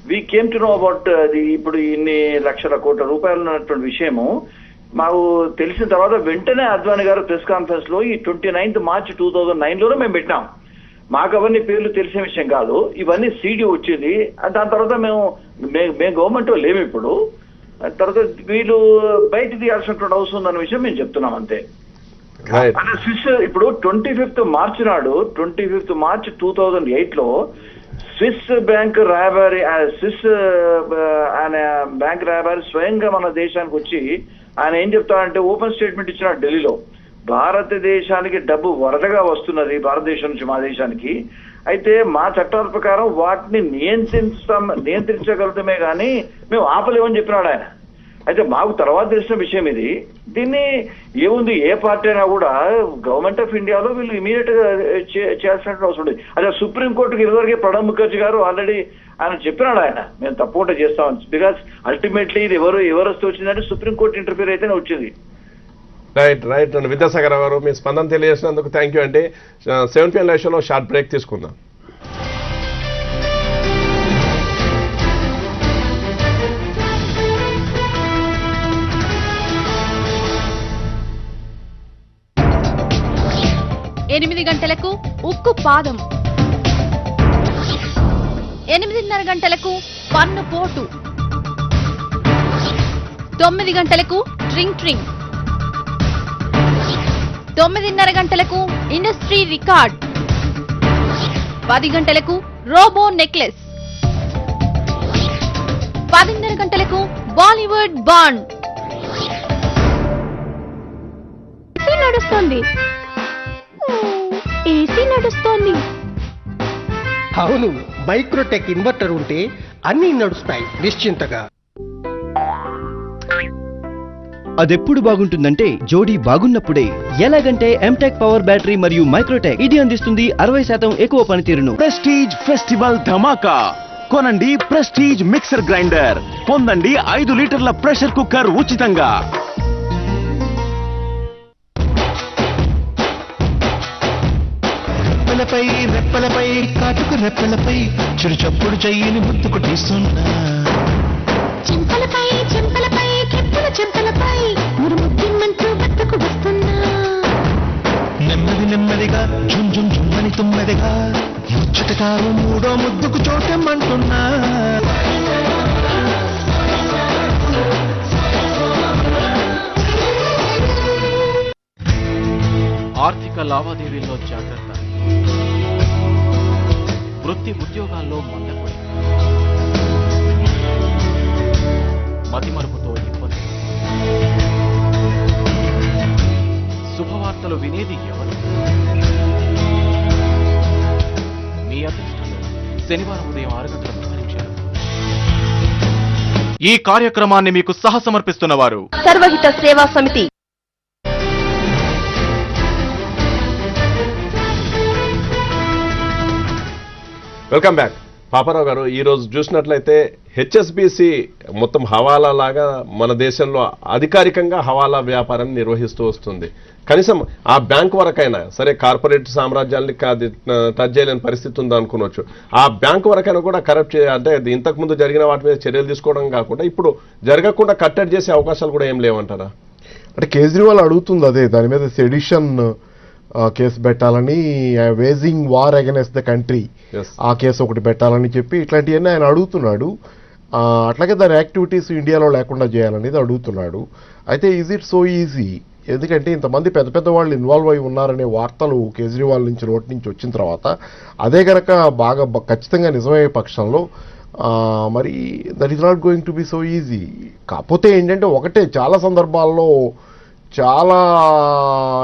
we came to know about అది. ఇప్పుడు ఇన్ని లక్షల కోట్ల రూపాయలు ఉన్నటువంటి విషయము మాకు తెలిసిన తర్వాత వెంటనే అద్వానీ గారు ప్రెస్ కాన్ఫరెన్స్ లో ఈ 29th March 2009 మేము పెట్టినాం. మాకు అవన్నీ పేర్లు తెలిసిన విషయం కాదు. ఇవన్నీ సీడీ వచ్చింది. దాని తర్వాత మేము గవర్నమెంట్ లేము. ఇప్పుడు తర్వాత వీళ్ళు బయట తీయాల్సినటువంటి అవసరం ఉందన్న విషయం మేము చెప్తున్నాం అంతే. అంటే స్విస్ ఇప్పుడు 25th March నాడు 25th March 2008 లో స్విస్ బ్యాంక్ రాయబారి ఆయన బ్యాంక్ రాయబారి స్వయంగా మన దేశానికి వచ్చి ఆయన ఏం చెప్తారంటే ఓపెన్ స్టేట్మెంట్ ఇచ్చినాడు ఢిల్లీలో. భారతదేశానికి డబ్బు వరదగా వస్తున్నది భారతదేశం నుంచి మా దేశానికి. అయితే మా చట్టాల ప్రకారం వాటిని నియంత్రించగలుగుతామే కానీ మేము ఆపలేమని చెప్పినాడు ఆయన. అయితే మాకు తర్వాత తెలిసిన విషయం ఇది. దీన్ని ఏముంది, ఏ పార్టీ అయినా కూడా గవర్నమెంట్ ఆఫ్ ఇండియాలో వీళ్ళు ఇమీడియట్ గా చేయాల్సినట్టు అవసరం ఉంది. అదే సుప్రీంకోర్టుకి ఇదివరకే ప్రణబ్ ముఖర్జీ గారు ఆల్రెడీ ఆయన చెప్పినాడు, ఆయన మేము తప్పకుండా చేస్తామని. బికాస్ అల్టిమేట్లీ ఇది ఎవరు వస్తే వచ్చిందంటే సుప్రీంకోర్టు ఇంటర్ఫీర్ అయితేనే వచ్చింది. రైట్. విద్యాసాగర్ గారు మీ స్పందన తెలియజేసినందుకు థ్యాంక్ యూ అండి. 7 PM లైవ్ షోలో షార్ట్ బ్రేక్ తీసుకుందాం. గంటలకు ఉక్కు పాదం, 8:30 గంటలకు పన్ను పోటు, 9 గంటలకు ట్రింగ్ ట్రింగ్, 9:30 గంటలకు ఇండస్ట్రీ రికార్డ్, 10 గంటలకు రోబో నెక్లెస్, 10:30 గంటలకు బాలీవుడ్ బాండ్. నడుస్తుంది, ఏసీ నడుస్తోంది. అవును, మైక్రోటెక్ ఇన్వర్టర్ ఉంటే అన్ని నడుస్తాయి నిశ్చింతగా. అదెప్పుడు బాగుంటుందంటే జోడీ బాగున్నప్పుడే. ఎలాగంటే ఎంటెక్ పవర్ బ్యాటరీ మరియు మైక్రోటెక్ ఇది అందిస్తుంది 60% ఎక్కువ పనితీరును. ప్రెస్టీజ్ ఫెస్టివల్ ధమాకా కొనండి. ప్రెస్టీజ్ మిక్సర్ గ్రైండర్ పొందండి 5 లీటర్ల ప్రెషర్ కుక్కర్ ఉచితంగా. రెప్పలపై కాటుకు రెప్పలపై చిరుచప్పుడు చెయ్యిని ముత్తుకు తీస్తున్నా. చెంపలపై చెంపలపై మురుముద్దిమ్మంటూ బతుకు వస్తున్నా. నెమ్మదిగా జుంజుమని తుమ్మదిగా ముచ్చటగా మూడో ముద్దుకు చోటమ్మంటున్నా. ఆర్థిక లావాదేవీల్లో జాగ్రత్త, వృత్తి ఉద్యోగాల్లో మందకొడి, మతి శనివారం ఉదయం 6 గంటల 30 నిమిషాలు. ఈ కార్యక్రమాన్ని మీకు సహసమర్పిస్తున్నవారు సర్వహిత సేవా సమితి. Welcome back. పాపారావు గారు, ఈ రోజు చూసినట్లయితే హెచ్ఎస్బిసి మొత్తం హవాలా లాగా మన దేశంలో అధికారికంగా హవాలా వ్యాపారాన్ని నిర్వహిస్తూ వస్తుంది. కనీసం ఆ బ్యాంక్ వరకైనా సరే, కార్పొరేట్ సామ్రాజ్యాన్ని టచ్ చేయలేని పరిస్థితి ఉంది అనుకోవచ్చు. ఆ బ్యాంక్ వరకైనా కూడా కరప్ట్ అంటే ఇంతకు ముందు జరిగిన వాటి మీద చర్యలు తీసుకోవడం కాకుండా ఇప్పుడు జరగకుండా కట్టడి చేసే అవకాశాలు కూడా ఏం లేవంటారా? అంటే కేజ్రీవాల్ అడుగుతుంది అదే, దాని మీద సెడిషన్ కేసు పెట్టాలని, waging war against the country ఆ కేసు ఒకటి పెట్టాలని చెప్పి ఇట్లాంటివన్నీ ఆయన అడుగుతున్నాడు. అట్లాగే దాని యాక్టివిటీస్ ఇండియాలో లేకుండా చేయాలనేది అడుగుతున్నాడు. అయితే ఈజ్ ఇట్ సో ఈజీ? ఎందుకంటే ఇంతమంది పెద్ద పెద్ద వాళ్ళు ఇన్వాల్వ్ అయి ఉన్నారనే వార్తలు కేజ్రీవాల్ నుంచి నోటి నుంచి వచ్చిన తర్వాత అదే గనక బాగా ఖచ్చితంగా నిజమయ్యే పక్షంలో మరి that is not going to be so easy. కాకపోతే ఏంటంటే ఒకటే, చాలా సందర్భాల్లో చాలా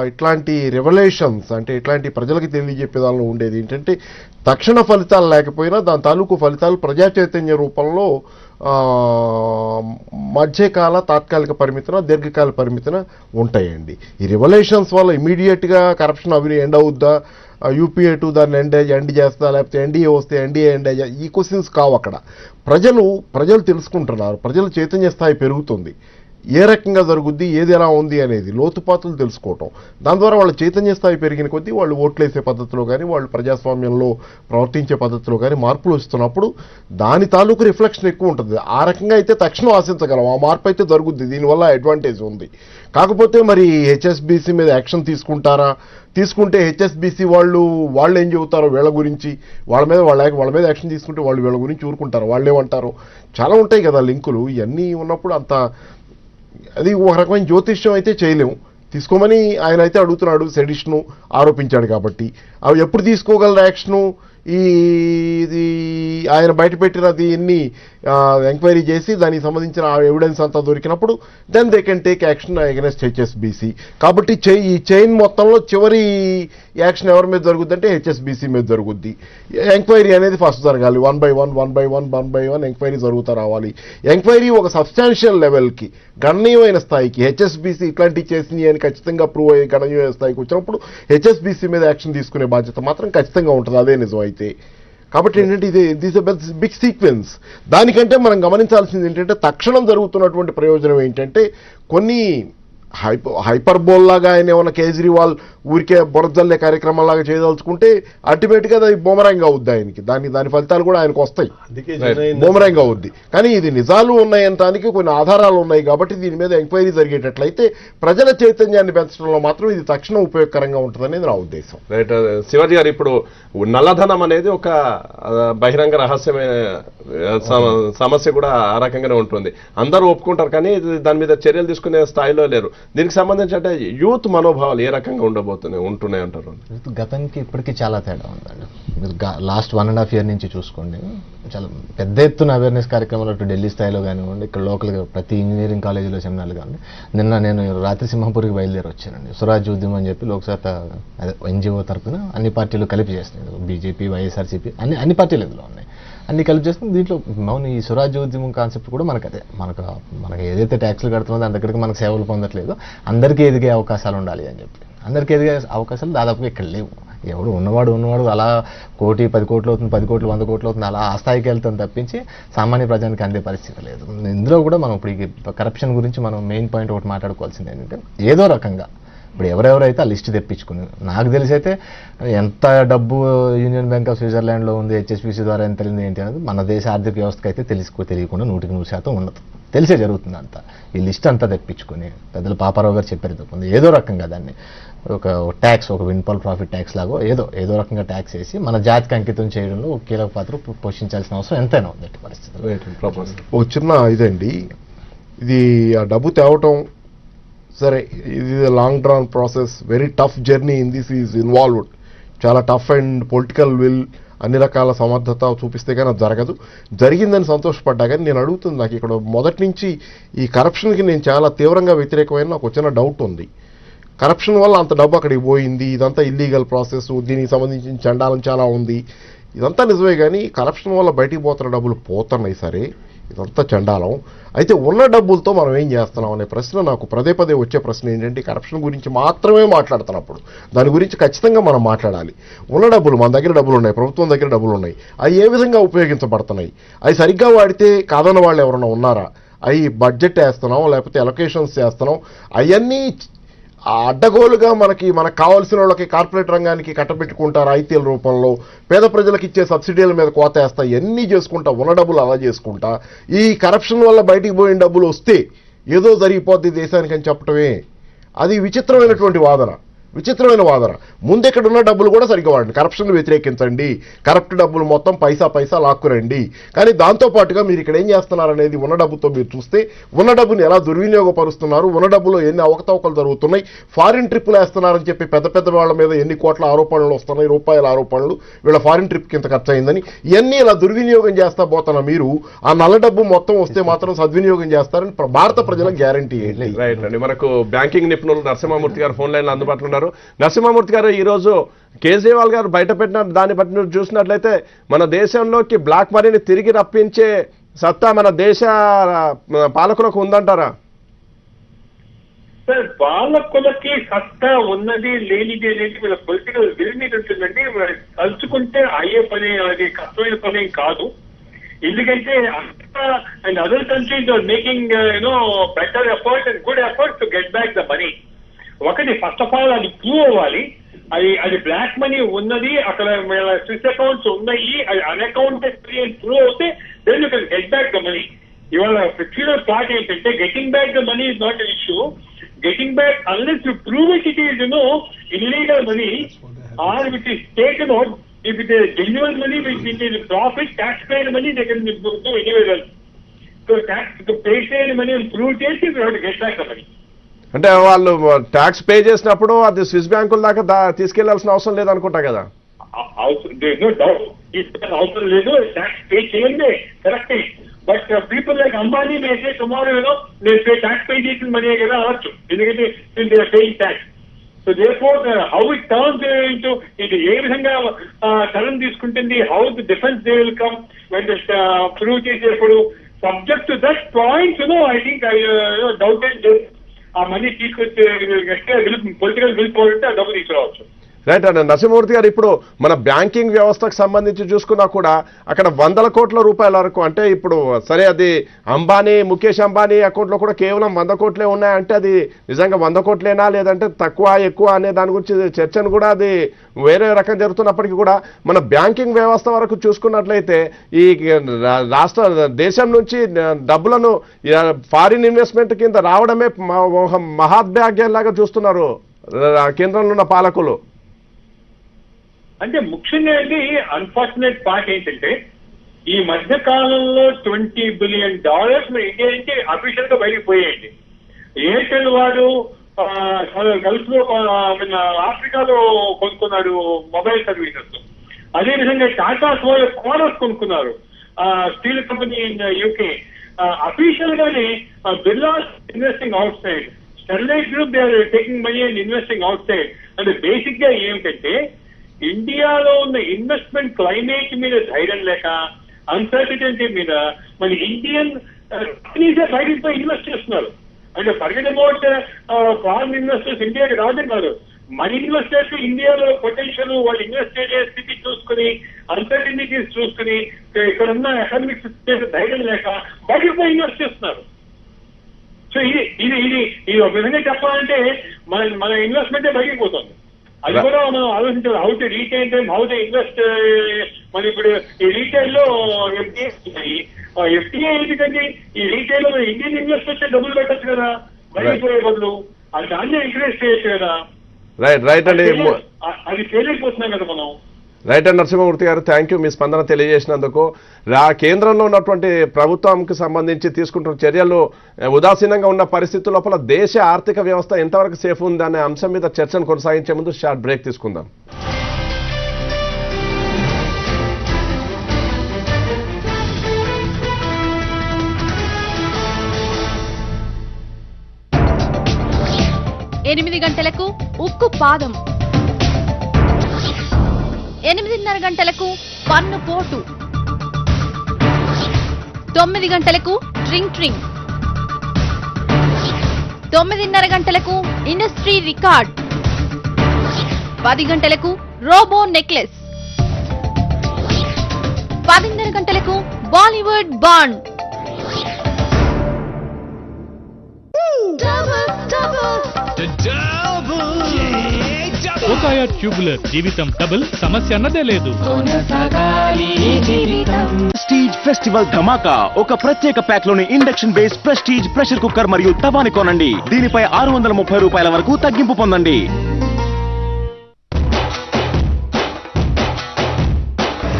ఇట్లాంటి రెవల్యూషన్స్ అంటే ఇట్లాంటి ప్రజలకి తెలియజెప్పే దానిలో ఉండేది ఏంటంటే తక్షణ ఫలితాలు లేకపోయినా దాని తాలూకు ఫలితాలు ప్రజా చైతన్య రూపంలో మధ్యకాల తాత్కాలిక పరిమితిన దీర్ఘకాల పరిమితిన ఉంటాయండి. ఈ రెవల్యూషన్స్ వల్ల ఇమీడియట్గా కరప్షన్ ఎండ్ అవుద్దా, యూపీఏ 2 దాన్ని ఎండ్ చేస్తా, లేకపోతే ఎన్డీఏ వస్తే ఎన్డీఏ ఎండ్ అయ్యా, ఈ క్వశ్చన్స్ కావు. అక్కడ ప్రజలు తెలుసుకుంటున్నారు, ప్రజల చైతన్య స్థాయి పెరుగుతుంది. ఏ రకంగా జరుగుద్ది, ఏది ఎలా ఉంది అనేది లోతుపాతులు తెలుసుకోవటం, దాని ద్వారా వాళ్ళ చైతన్య స్థాయి పెరిగిన కొద్దీ వాళ్ళు ఓట్లేసే పద్ధతిలో కానీ వాళ్ళు ప్రజాస్వామ్యంలో ప్రవర్తించే పద్ధతిలో కానీ మార్పులు వస్తున్నప్పుడు దాని తాలూకు రిఫ్లెక్షన్ ఎక్కువ ఉంటుంది. ఆ రకంగా అయితే తక్షణం ఆశించగలం, ఆ మార్పు అయితే జరుగుద్ది, దీనివల్ల అడ్వాంటేజ్ ఉంది. కాకపోతే మరి హెచ్ఎస్బిసి మీద యాక్షన్ తీసుకుంటారా, తీసుకుంటే హెచ్ఎస్బిసి వాళ్ళు ఏం చెబుతారో వీళ్ళ గురించి, వాళ్ళ మీద యాక్షన్ తీసుకుంటే వాళ్ళు వీళ్ళ గురించి ఊరుకుంటారు, వాళ్ళు ఏమంటారో చాలా ఉంటాయి కదా లింకులు. ఇవన్నీ ఉన్నప్పుడు అంత అది ఒక రకమైన జ్యోతిష్యం అయితే చేయలేము. తీసుకోమని ఆయన అయితే అడుగుతున్నాడు, సెడిషను ఆరోపించాడు కాబట్టి. అవి ఎప్పుడు తీసుకోగలరు యాక్షను? ఇది ఆయన బయటపెట్టినది ఎన్ని ఎంక్వైరీ చేసి దానికి సంబంధించిన ఎవిడెన్స్ అంతా దొరికినప్పుడు then they can take action against HSBC. కాబట్టి ఈ చైన్ మొత్తంలో చివరి యాక్షన్ ఎవరి మీద జరుగుద్దంటే హెచ్ఎస్బిసి మీద జరుగుద్ది. ఎంక్వైరీ అనేది ఫస్ట్ జరగాలి, వన్ బై వన్ ఎంక్వైరీ జరుగుతూ రావాలి. ఎంక్వైరీ ఒక సబ్స్టాన్షియల్ లెవెల్కి, గణనీయమైన స్థాయికి హెచ్ఎస్బిసి ఇట్లాంటివి చేసింది అని ఖచ్చితంగా ప్రూవ్ అయ్యి గణనీయమైన స్థాయికి వచ్చినప్పుడు హెచ్ఎస్బిసి మీద యాక్షన్ తీసుకునే బాధ్యత మాత్రం ఖచ్చితంగా ఉంటుంది, అదే నిజం అయితే. కాబట్టి ఏంటంటే ఇది బిగ్ సీక్వెన్స్. దానికంటే మనం గమనించాల్సింది ఏంటంటే తక్షణం జరుగుతున్నటువంటి ప్రయోజనం ఏంటంటే కొన్ని హైపర్బోల్ లాగా ఆయన ఏమన్నా కేజ్రీవాల్ ఊరికే బురజల్లే కార్యక్రమాలాగా చేయదలుచుకుంటే అల్టిమేట్గా అది బూమరాంగ్ అవుద్ది ఆయనకి, దాని ఫలితాలు కూడా ఆయనకు వస్తాయి, బూమరాంగ్ అవుద్ది. కానీ ఇది నిజాలు ఉన్నాయనటానికి కొన్ని ఆధారాలు ఉన్నాయి కాబట్టి దీని మీద ఎంక్వైరీ జరిగేటట్లయితే ప్రజల చైతన్యాన్ని పెంచడంలో మాత్రం ఇది తక్షణం ఉపయోగకరంగా ఉంటుందనేది నా ఉద్దేశం. రైట్ శివాజీ గారు, ఇప్పుడు నల్లధనం అనేది ఒక బహిరంగ రహస్యమైన సమస్య కూడా ఆ రకంగానే ఉంటుంది, అందరూ ఒప్పుకుంటారు కానీ దాని మీద చర్యలు తీసుకునే స్థాయిలో లేరు. దీనికి సంబంధించి అంటే యూత్ మనోభావాలు ఏ రకంగా ఉంటున్నాయి అంటారు? గతానికి ఇప్పటికీ చాలా తేడా ఉందండి. మీరు లాస్ట్ 1.5 year నుంచి చూసుకోండి, చాలా పెద్ద ఎత్తున అవేర్నెస్ కార్యక్రమాలు అటు ఢిల్లీ స్థాయిలో కానివ్వండి, ఇక్కడ లోకల్గా ప్రతి ఇంజనీరింగ్ కాలేజీలో సెమినార్లు కానివ్వండి. నేను రాత్రి సింహపూర్కి బయలుదేరి వచ్చానండి. స్వరాజ్ ఉద్యమం అని చెప్పి లోక్సభ అదే ఎన్జిఓ తరఫున అన్ని పార్టీలు కలిపి చేస్తున్నాయి, బీజేపీ, వైఎస్ఆర్సీపీ అన్ని పార్టీలు ఇందులో ఉన్నాయి, అన్ని కలిపి చేస్తుంది. దీంట్లో మౌన ఈ స్వరాజ్యోద్యమం కాన్సెప్ట్ కూడా మనకు అదే, మనకు ఏదైతే ట్యాక్స్లు కడుతుందో దాని దగ్గరికి మనకు సేవలు పొందట్లేదు, అందరికీ ఎదిగే అవకాశాలు ఉండాలి అని చెప్పి. అందరికీ ఎదిగే అవకాశాలు దాదాపుగా ఇక్కడ లేవు. ఎవడు ఉన్నవాడు అలా 1 కోటి 10 కోట్లు అవుతుంది, 10 కోట్లు 100 కోట్లు అవుతుంది, అలా ఆ స్థాయికి వెళ్తాం తప్పించి సామాన్య ప్రజానికి అందే పరిస్థితి లేదు. ఇందులో కూడా మనం ఇప్పుడు కరప్షన్ గురించి మనం మెయిన్ పాయింట్ ఒకటి మాట్లాడుకోవాల్సింది ఏంటంటే, ఏదో రకంగా ఇప్పుడు ఎవరెవరైతే ఆ లిస్ట్ తెప్పించుకుని, నాకు తెలిసి అయితే ఎంత డబ్బు యూనియన్ బ్యాంక్ ఆఫ్ స్విట్జర్లాండ్లో ఉంది, హెచ్ఎస్బిసి ద్వారా ఎంత తెలియదు ఏంటి అనేది మన దేశ ఆర్థిక వ్యవస్థకు అయితే తెలియకుండా 100% ఉండదు, తెలిసే జరుగుతుంది అంతా. ఈ లిస్ట్ అంతా తెప్పించుకుని పెద్దలు పాపారావు గారు చెప్పారు తప్ప ఏదో రకంగా దాన్ని ఒక ట్యాక్స్, ఒక విన్ఫాల్ ప్రాఫిట్ ట్యాక్స్ లాగో ఏదో రకంగా ట్యాక్స్ వేసి మన జాతికి అంకితం చేయడంలో ఒక కీలక పాత్ర పోషించాల్సిన అవసరం ఎంతైనా ఉంది ఎట్టి పరిస్థితి. ఒక చిన్న ఇదండి, ఇది ఆ డబ్బు తేవటం సరే, ఇది long drawn process, very tough journey in this is involved, చాలా టఫ్ అండ్ పొలిటికల్ విల్, అన్ని రకాల సమర్థత చూపిస్తే కానీ అది జరగదు. జరిగిందని సంతోషపడ్డా కానీ నేను అడుగుతుంది, నాకు ఇక్కడ మొదటి నుంచి ఈ కరప్షన్కి నేను చాలా తీవ్రంగా వ్యతిరేకమైన నాకు వచ్చిన డౌట్ ఉంది. కరప్షన్ వల్ల అంత డబ్బు అక్కడికి పోయింది, ఇదంతా ఇల్లీగల్ ప్రాసెస్, దీనికి సంబంధించిన చండాలం చాలా ఉంది, ఇదంతా నిజమే, కానీ కరప్షన్ వల్ల బయటికి పోతున్న డబ్బులు పోతున్నాయి సరే, ఇదంతా చండాలం. అయితే ఉన్న డబ్బులతో మనం ఏం చేస్తున్నాం అనే ప్రశ్న నాకు పదే పదే వచ్చే ప్రశ్న ఏంటంటే, కరప్షన్ గురించి మాత్రమే మాట్లాడుతున్నప్పుడు దాని గురించి ఖచ్చితంగా మనం మాట్లాడాలి. ఉన్న డబ్బులు, మన దగ్గర డబ్బులు ఉన్నాయి, ప్రభుత్వం దగ్గర డబ్బులు ఉన్నాయి, అవి ఏ విధంగా ఉపయోగించబడుతున్నాయి, అవి సరిగ్గా వాడితే కాదన్న వాళ్ళు ఎవరైనా ఉన్నారా, అవి బడ్జెట్ వేస్తున్నాం లేకపోతే అలొకేషన్స్ చేస్తున్నాం, అవన్నీ అడ్డగోలుగా మనకు కావాల్సిన వాళ్ళకి కార్పొరేట్ రంగానికి కట్టబెట్టుకుంటారు ఐటీఎల్ రూపంలో, పేద ప్రజలకు ఇచ్చే సబ్సిడీల మీద కోత వేస్తా, ఇవన్నీ చేసుకుంటా, ఉన్న డబ్బులు అలా చేసుకుంటా, ఈ కరప్షన్ వల్ల బయటికి పోయిన డబ్బులు వస్తే ఏదో జరిగిపోద్ది దేశానికి అని చెప్పటమే అది విచిత్రమైన వాదన. ముందెక్కడున్న డబ్బులు కూడా సరిగ్గా వాడండి, కరప్షన్ వ్యతిరేకించండి, కరప్ట్ డబ్బులు మొత్తం పైసా లాక్కురండి. కానీ దాంతోపాటుగా మీరు ఇక్కడ ఏం చేస్తున్నారనేది ఉన్న డబ్బుతో మీరు చూస్తే, ఉన్న డబ్బుని ఎలా దుర్వినియోగపరుస్తున్నారు, ఉన్న డబ్బులో ఎన్ని అవకతవకలు జరుగుతున్నాయి, ఫారిన్ ట్రిప్పులు వేస్తున్నారని చెప్పి పెద్ద వాళ్ళ మీద ఎన్ని కోట్ల ఆరోపణలు వస్తున్నాయి, రూపాయల ఆరోపణలు, వీళ్ళ ఫారిన్ ట్రిప్కి ఇంత ఖర్చు అయిందని, ఇవన్నీ ఇలా దుర్వినియోగం చేస్తా పోతున్న మీరు ఆ నల్ల డబ్బు మొత్తం వస్తే మాత్రం సద్వినియోగం చేస్తారని భారత ప్రజలకు గ్యారంటీ ఏంటి? రైట్ అండి. మనకు బ్యాంకింగ్ నిపుణులు నరసింహమూర్తి గారు ఫోన్ లైన్లో అందుబాటులో ఉన్నారు. నరసింహమూర్తి గారు, ఈ రోజు కేజ్రీవాల్ గారు బయట పెట్టిన దాన్ని బట్టి చూసినట్లయితే మన దేశంలోకి బ్లాక్ మనీని తిరిగి రప్పించే సత్తా మన దేశ పాలకులకు ఉందంటారా? సార్, పాలకులకి సత్తా ఉన్నది లేనిది అనేది వీళ్ళ పొలిటికల్ విల్ మీద ఉంటుందండి. తలుచుకుంటే అయ్యే పని, అది కష్టమైన పని కాదు. ఎందుకంటే and other countries are making better efforts and good efforts to get back the money. ఒకటి, ఫస్ట్ ఆఫ్ ఆల్ అది ప్రూవ్ అవ్వాలి, అది బ్లాక్ మనీ ఉన్నది, అక్కడ స్విస్ అకౌంట్స్ ఉన్నాయి, అది అన్అకౌంటెడ్ ప్రూవ్ అవుతే then you can get back the money. ఇవాళ ఫ్యూచర్ పార్ట్ ఏంటంటే, getting back the money is not an issue. Getting back unless you prove it is illegal money or which is taken out. If it is genuine money which is profit, tax paid money they can do anywhere else. So tax pay చేయని మనీ ప్రూవ్ చేసి you have to get back the money. అంటే వాళ్ళు ట్యాక్స్ పే చేసినప్పుడు అది స్విస్ బ్యాంకుల దాకా తీసుకెళ్లాల్సిన అవసరం లేదనుకుంటా కదా? అవసరం లేదు, ట్యాక్స్ పే చేయండి, కరెక్టే. But people like Ambani may say tomorrow నేను ట్యాక్స్ పే చేసిన మనీ కదా అనొచ్చు, ఎందుకంటే they are paying tax. So therefore how it turns into, ఇది ఏ విధంగా టర్న్ తీసుకుంటుంది, how the defence they will come when prove చేసేప్పుడు, subject to that point I think doubted ఆ మనీ తీసుకొచ్చే పొలిటికల్ విల్ పవర్ ఉంటే ఆ డబ్బు తీసుకురావచ్చు. రైట్ అండి. నరసింహమూర్తి గారు, ఇప్పుడు మన బ్యాంకింగ్ వ్యవస్థకు సంబంధించి చూసుకున్నా కూడా అక్కడ 100 కోట్ల రూపాయల వరకు, అంటే ఇప్పుడు సరే అది ముఖేష్ అంబానీ అకౌంట్లో కూడా కేవలం 100 కోట్లే ఉన్నాయంటే అది నిజంగా 100 కోట్లేనా లేదంటే తక్కువ ఎక్కువ అనే దాని గురించి చర్చను కూడా అది వేరే రకం జరుగుతున్నప్పటికీ కూడా మన బ్యాంకింగ్ వ్యవస్థ వరకు చూసుకున్నట్లయితే ఈ దేశం నుంచి డబ్బులను ఫారిన్ ఇన్వెస్ట్మెంట్ కింద రావడమే మహాద్భాగ్యంలాగా చూస్తున్నారు కేంద్రంలో ఉన్న పాలకులు. అంటే ముఖ్యంగా అన్ఫార్చునేట్ పార్ట్ ఏంటంటే, ఈ మధ్య కాలంలో $20 బిలియన్ మన ఇండియా నుంచి అఫీషియల్ గా బయటకు పోయేయండి. ఎయిర్టెల్ వాడు గల్ఫ్ లో ఆఫ్రికాలో కొనుక్కున్నాడు మొబైల్ సర్వీసెస్. అదేవిధంగా టాటా కోరస్ కొనుక్కున్నారు, steel company in UK. Official గానే Birla investing outside, Sterlite group they are taking money and investing outside. అంటే బేసిక్ గా ఏమిటంటే, ఇండియాలో ఉన్న ఇన్వెస్ట్మెంట్ క్లైమేట్ మీద ధైర్యం లేక, అన్సర్టినిటీ మీద మన ఇండియన్ కంపెనీసే బయటకు పోయి ఇన్వెస్ట్ చేస్తున్నారు. అంటే ఫర్గెట్ అబౌట్ ఫారిన్ ఇన్వెస్టర్స్ ఇండియాకి రావడం కాదు, మన ఇన్వెస్టర్స్ ఇండియాలో పొటెన్షియల్ వాళ్ళు ఇన్వెస్ట్ చేసే స్థితి చూసుకుని, అన్సర్టినిటీస్ చూసుకుని, ఇక్కడ ఉన్న ఎకనామిక్స్ ధైర్యం లేక బయటకు పోయి ఇన్వెస్ట్ చేస్తున్నారు. సో ఇది ఒక విధంగా చెప్పాలంటే మన ఇన్వెస్ట్మెంటే బయటకు పోతుంది. అది కూడా మనం ఆలోచించాలి. How to retain them, how to invest. మన ఇప్పుడు ఈ రీటైల్ లో ఎఫ్టీఐ ఎందుకంటే ఈ రీటైల్ లో ఇండియన్ ఇన్వెస్టర్స్ డబ్బులు పెట్టచ్చు కదా, బయటపోయే బదులు అది దాన్ని ఎంకరేజ్ చేయొచ్చు కదా. రైట్ అండి. అది ఫెయిల్ అయిపోతున్నాం కదా మనం. రైట్ అండి నరసింహమూర్తి గారు, థ్యాంక్ యూ మీ స్పందన తెలియజేసినందుకు. కేంద్రంలో ఉన్నటువంటి ప్రభుత్వంకి సంబంధించి తీసుకుంటున్న చర్యలు ఉదాసీనంగా ఉన్న పరిస్థితుల లోపల దేశ ఆర్థిక వ్యవస్థ ఎంతవరకు సేఫ్ ఉంది అనే అంశం మీద చర్చను కొనసాగించే ముందు షార్ట్ బ్రేక్ తీసుకుందాం. గంటలకు ఉక్కు పాదం, 8:30 గంటలకు పన్ను పోటు. 9 గంటలకు ట్రింగ్ ట్రింగ్. 9:30 గంటలకు ఇండస్ట్రీ రికార్డ్. 10 గంటలకు రోబో నెక్లెస్. 10:30 గంటలకు బాలీవుడ్ బాండ్. ఓకాయా ట్యూబులర్ జీవితం డబుల్ సమస్య అన్నదే లేదు. ప్రెస్టీజ్ ఫెస్టివల్ ధమాకా ఒక ప్రత్యేక ప్యాక్ లోని induction base prestige pressure cooker మరియు తవాని కొనండి. దీనిపై 630 రూపాయల వరకు తగ్గింపు పొందండి.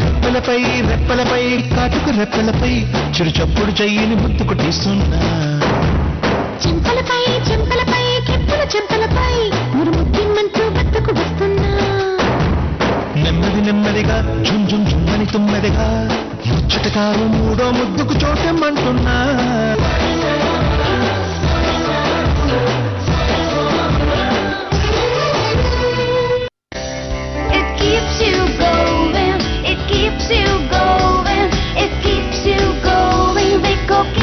రెప్పలపై రెప్పలపై కాటుకు రెప్పలపై చిరు చప్పుడు చెయ్యిని ముద్దుకు తీస్తున్నా. చెంపలపై చెంపలపై కెప్పుల చెంపలపై మురుముద్దిమ్మంటూ బతుకు వస్తున్నా. నెమ్మది నెమ్మదిగా ఝుమ్ ఝుమ్ ఝుమ్మని తుమ్మెదిగా ముచ్చటకారు మూడో ముద్దుకు చోటెమ్మంటున్నా.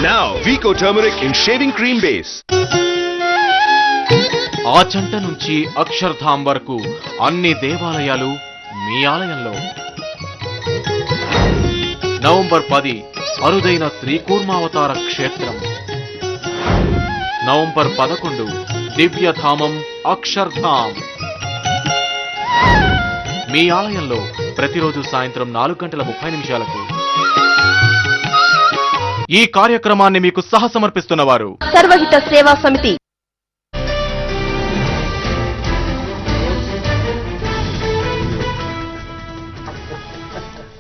Now Vico turmeric in shaving cream base. ఆ జంట నుంచి అక్షర్ధామ్ వరకు అన్ని దేవాలయాలు మీ ఆలయంలో. నవంబర్ 10 అరుదైన శ్రీకూర్మావతార క్షేత్రం. నవంబర్ 11 దివ్యధామం అక్షర్ధామ్ మీ ఆలయంలో. ప్రతిరోజు సాయంత్రం 4:30 ఈ కార్యక్రమాన్ని మీకు సహసమర్పిస్తున్నవారు సర్వహిత సేవా సమితి.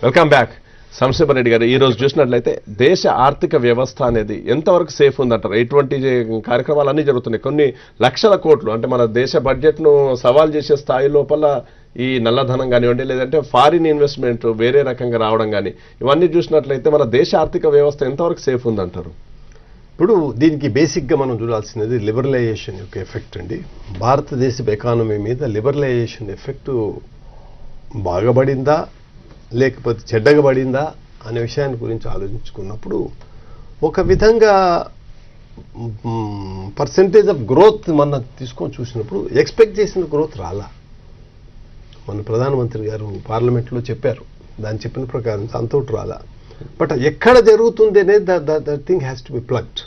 Welcome back. సంశీపన్ రెడ్డి గారు, ఈ రోజు చూసినట్లయితే దేశ ఆర్థిక వ్యవస్థ అనేది ఎంతవరకు సేఫ్ ఉందంటారు? ఇటువంటి కార్యక్రమాలు అన్నీ జరుగుతున్నాయి. కొన్ని లక్షల కోట్లు అంటే మన దేశ బడ్జెట్ ను సవాల్ చేసే స్థాయి లోపల ఈ నల్లధనం కానివ్వండి, లేదంటే ఫారిన్ ఇన్వెస్ట్మెంట్ వేరే రకంగా రావడం కానీ, ఇవన్నీ చూసినట్లయితే మన దేశ ఆర్థిక వ్యవస్థ ఎంతవరకు సేఫ్ ఉందంటారు? ఇప్పుడు దీనికి బేసిక్గా మనం చూడాల్సినది లిబరలైజేషన్ యొక్క ఎఫెక్ట్ అండి. భారతదేశ ఎకానమీ మీద లిబరలైజేషన్ ఎఫెక్ట్ బాగా పడిందా లేకపోతే చెడ్డగా పడిందా అనే విషయాన్ని గురించి ఆలోచించుకున్నప్పుడు ఒక విధంగా పర్సెంటేజ్ ఆఫ్ గ్రోత్ మన తీసుకొని చూసినప్పుడు ఎక్స్పెక్ట్ చేసిన గ్రోత్ రాలా. మన ప్రధానమంత్రి గారు పార్లమెంట్లో చెప్పారు, దాన్ని చెప్పిన ప్రకారం అంతోటి రాలా. బట్ ఎక్కడ జరుగుతుంది అనేది that thing has to B plugged.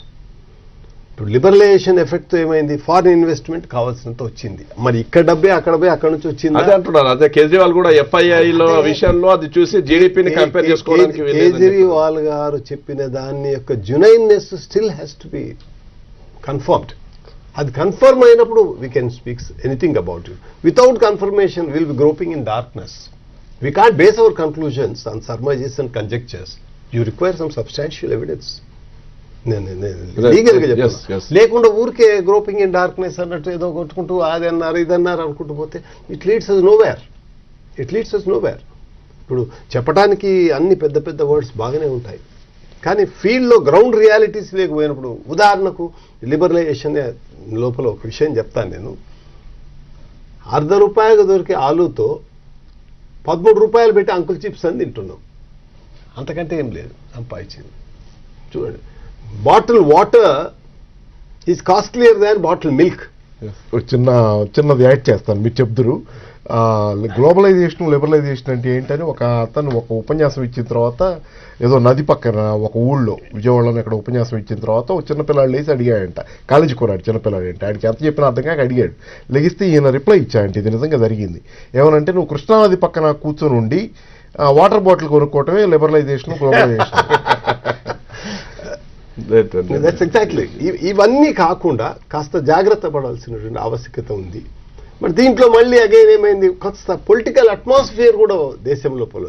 ఇప్పుడు లిబరలైజేషన్ ఎఫెక్ట్ ఏమైంది? ఫారిన్ ఇన్వెస్ట్మెంట్ కావాల్సినంత వచ్చింది. మరి ఇక్కడ డబ్బే అక్కడ పోయి అక్కడ నుంచి వచ్చింది అదే అంటున్నారు. అదే కేజ్రీవాల్ కూడా FII విషయంలో అది చూసి జీడీపీని కంపేర్ చేసుకోవడానికి కేజ్రీవాల్ గారు చెప్పిన దాని యొక్క genuineness still has to be confirmed. అది కన్ఫర్మ్ అయినప్పుడు we can speak anything about it. Without confirmation will be groping in darkness. We can't base our conclusions on surmises and conjectures. You require some substantial evidence. లీగల్గా చెప్పాను, లేకుండా ఊరికే గ్రోపింగ్ ఇన్ డార్క్నెస్ అన్నట్టు ఏదో కొట్టుకుంటూ అది అన్నారు ఇదన్నారు అనుకుంటూ పోతే ఇట్ లీడ్స్ అస్ నోవేర్. ఇప్పుడు చెప్పడానికి అన్ని పెద్ద పెద్ద వర్డ్స్ బాగానే ఉంటాయి, కానీ ఫీల్డ్లో గ్రౌండ్ రియాలిటీస్ లేకపోయినప్పుడు, ఉదాహరణకు లిబరలైజేషన్ లోపల ఒక విషయం చెప్తాను నేను. ₹1.50 దొరికే ఆలూతో 13 రూపాయలు పెట్టి అంకుల్ చిప్స్ అని తింటున్నాం. అంతకంటే ఏం లేదు సంపాదించింది. చూడండి, bottle water is costlier than bottle milk. చిన్నది యాడ్ చేస్తాను, మీరు చెప్తురు. గ్లోబలైజేషన్ లిబరలైజేషన్ అంటే ఏంటని ఒక అతను ఒక ఉపన్యాసం ఇచ్చిన తర్వాత, ఏదో నది పక్కన ఒక ఊళ్ళో విజయవాడలో ఇక్కడ ఉపన్యాసం ఇచ్చిన తర్వాత ఒక చిన్నపిల్లాడు లేచి అడిగాడంట, కాలేజీ కొన్నాడు చిన్నపిల్లాడు అంటే, ఆయనకి ఎంత చెప్పినా అర్థం కాక అడిగాడు. లెగిస్తే ఈయన రిప్లై ఇచ్చాడంటే ఇది నిజంగా జరిగింది. ఏమనంటే, నువ్వు కృష్ణానది పక్కన కూర్చొని ఉండి వాటర్ బాటిల్ కొనుక్కోవటమే లిబరలైజేషన్ గ్లోబలైజేషన్. ఎగ్జాక్ట్లీ. ఇవన్నీ కాకుండా కాస్త జాగ్రత్త పడాల్సినటువంటి ఆవశ్యకత ఉంది. మరి దీంట్లో మళ్ళీ అగైన్ ఏమైంది, కాస్త పొలిటికల్ అట్మాస్ఫియర్ కూడా దేశం లోపల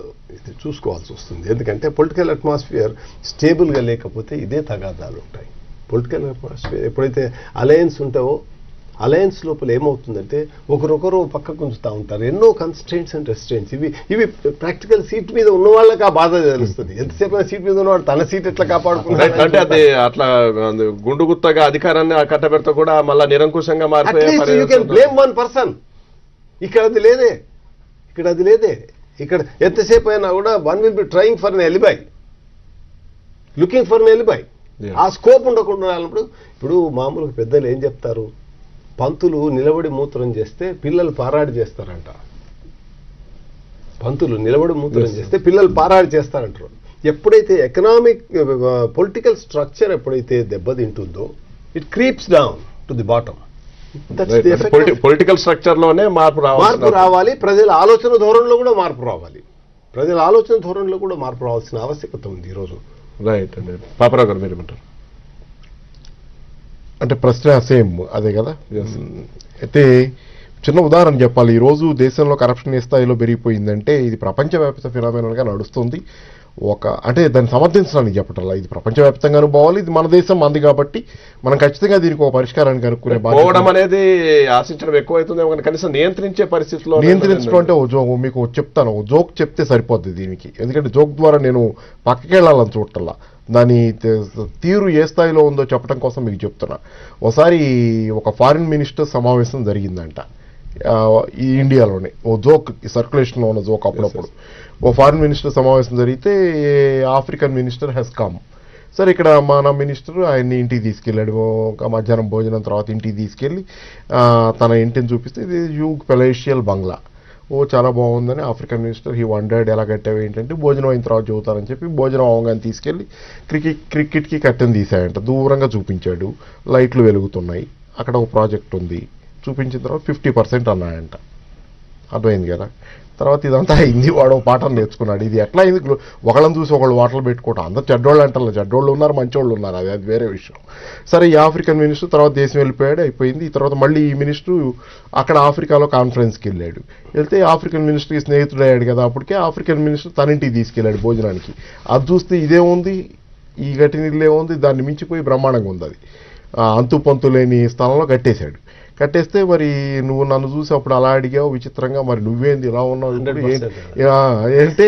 చూసుకోవాల్సి వస్తుంది. ఎందుకంటే పొలిటికల్ అట్మాస్ఫియర్ స్టేబుల్గా లేకపోతే ఇదే తగాదాలు ఉంటాయి. పొలిటికల్ అట్మాస్ఫియర్ ఎప్పుడైతే అలయన్స్ ఉంటావో, అలయన్స్ లోపల ఏమవుతుందంటే ఒకరొకరు పక్కకు ఉంచుతూ ఉంటారు. ఎన్నో కన్స్ట్రెయింట్స్ అండ్ రెస్ట్రెయింట్స్. ఇవి ప్రాక్టికల్ సీట్ మీద ఉన్న వాళ్ళకి ఆ బాధ తెలుస్తుంది. ఎంతసేపు సీట్ మీద ఉన్నవాడు తన సీట్ ఎట్లా కాపాడుకున్నాడు అంటే అది అట్లా గుండు గుత్తగా అధికారాన్ని కట్టబెడతా కూడా మళ్ళీ నిరంకుశంగా మారిపోయి బ్లేమ్ వన్ పర్సన్. ఇక్కడ అది లేదే. ఇక్కడ ఎంతసేపు అయినా కూడా one will be trying for an alibi, looking for an alibi. ఆ స్కోప్ ఉండకుండా ఇప్పుడు మామూలుగా పెద్దలు ఏం చెప్తారు, పంతులు నిలబడి మూత్రం చేస్తే పిల్లలు పారాడి చేస్తారంట. పంతులు నిలబడి మూత్రం చేస్తే పిల్లలు పారాడి చేస్తారంటారు. ఎప్పుడైతే ఎకనామిక్ పొలిటికల్ స్ట్రక్చర్ ఎప్పుడైతే దెబ్బతింటుందో it creeps down to the bottom. Political structure లోనే మార్పు రావాలి. ప్రజల ఆలోచన ధోరణిలో కూడా మార్పు రావాలి. ప్రజల ఆలోచన ధోరణిలో కూడా మార్పు రావాల్సిన ఆవశ్యకత ఉంది ఈరోజు. రైట్ అండి. పాపరావు గారు మీరేమంటారు? అంటే ప్రశ్న సేమ్ అదే కదా. అయితే చిన్న ఉదాహరణ చెప్పాలి. ఈరోజు దేశంలో కరప్షన్ ఏ స్థాయిలో పెరిగిపోయిందంటే ఇది ప్రపంచవ్యాప్త ఫినామినల్గా నడుస్తుంది. అంటే దాన్ని సమర్థించడానికి చెప్పటల్లా, ఇది ప్రపంచవ్యాప్తంగానూ పోవాలి, ఇది మన దేశం మంది కాబట్టి మనం ఖచ్చితంగా దీనికి ఒక పరిష్కారాన్ని కనుక్కునే పోవడం అనేది ఆశించడం ఎక్కువైతుంది. కనీసం నియంత్రించే పరిస్థితిలో నియంత్రించడం అంటే మీకు చెప్తాను, జోక్ చెప్తే సరిపోద్ది దీనికి. ఎందుకంటే జోక్ ద్వారా నేను పక్కకి వెళ్ళాలని చూడటల్లా, దాని తీరు ఏ స్థాయిలో ఉందో చెప్పడం కోసం మీకు చెప్తున్నా. ఒకసారి ఒక ఫారిన్ మినిస్టర్ సమావేశం జరిగిందంట ఈ ఇండియాలోనే. ఓ జోక్, సర్క్యులేషన్లో ఉన్న జోక్. అప్పుడప్పుడు ఓ ఫారిన్ మినిస్టర్ సమావేశం జరిగితే ఆఫ్రికన్ మినిస్టర్ హ్యాస్ కమ్. సరే, ఇక్కడ మన మినిస్టర్ ఆయన్ని ఇంటికి తీసుకెళ్ళాడు. ఒక మధ్యాహ్నం భోజనం తర్వాత ఇంటికి తీసుకెళ్ళి తన ఇంటిని చూపిస్తే ఇది యూగ్ పెలేషియల్ బంగ్లా. చాలా బాగుందని ఆఫ్రికన్ మినిస్టర్ హీ వండర్డ్, ఎలా కట్టావు ఏంటంటే భోజనం అయిన తర్వాత చెబుతారని చెప్పి భోజనం అవగానే తీసుకెళ్ళి క్రికెట్కి కట్టెను తీసాయంట. దూరంగా చూపించాడు, లైట్లు వెలుగుతున్నాయి, అక్కడ ఒక ప్రాజెక్ట్ ఉంది. చూపించిన తర్వాత 50% అన్నాయంట. అర్థమైంది కదా. తర్వాత ఇదంతా అయింది, వాడు పాఠం నేర్చుకున్నాడు. ఇది ఎట్లా అయింది, ఒకళ్ళని చూసి ఒకళ్ళు వాటలు పెట్టుకోవటం. అందరు చెడ్డోళ్ళు అంటారు, చెడ్డోళ్ళు ఉన్నారు, మంచోళ్ళు ఉన్నారు, అది వేరే విషయం. సరే, ఈ ఆఫ్రికన్ మినిస్టర్ తర్వాత దేశం వెళ్ళిపోయాడు, అయిపోయింది. ఈ తర్వాత మళ్ళీ ఈ మినిస్టర్ అక్కడ ఆఫ్రికాలో కాన్ఫరెన్స్కి వెళ్ళాడు. వెళ్తే ఆఫ్రికన్ మినిస్టర్కి స్నేహితుడు అయ్యాడు కదా, అప్పటికే ఆఫ్రికన్ మినిస్టర్ తన ఇంటికి తీసుకెళ్ళాడు భోజనానికి. అది చూస్తే ఇదేముంది, ఈ గట్టి నీళ్ళు ఏముంది, దాన్ని మించిపోయి బ్రహ్మాండంగా ఉంది. అది అంతు పంతు లేని స్థలంలో కట్టేశాడు. కట్టేస్తే మరి నువ్వు నన్ను చూసి అప్పుడు అలా అడిగావు విచిత్రంగా, మరి నువ్వేంది ఇలా ఉన్నావు అంటే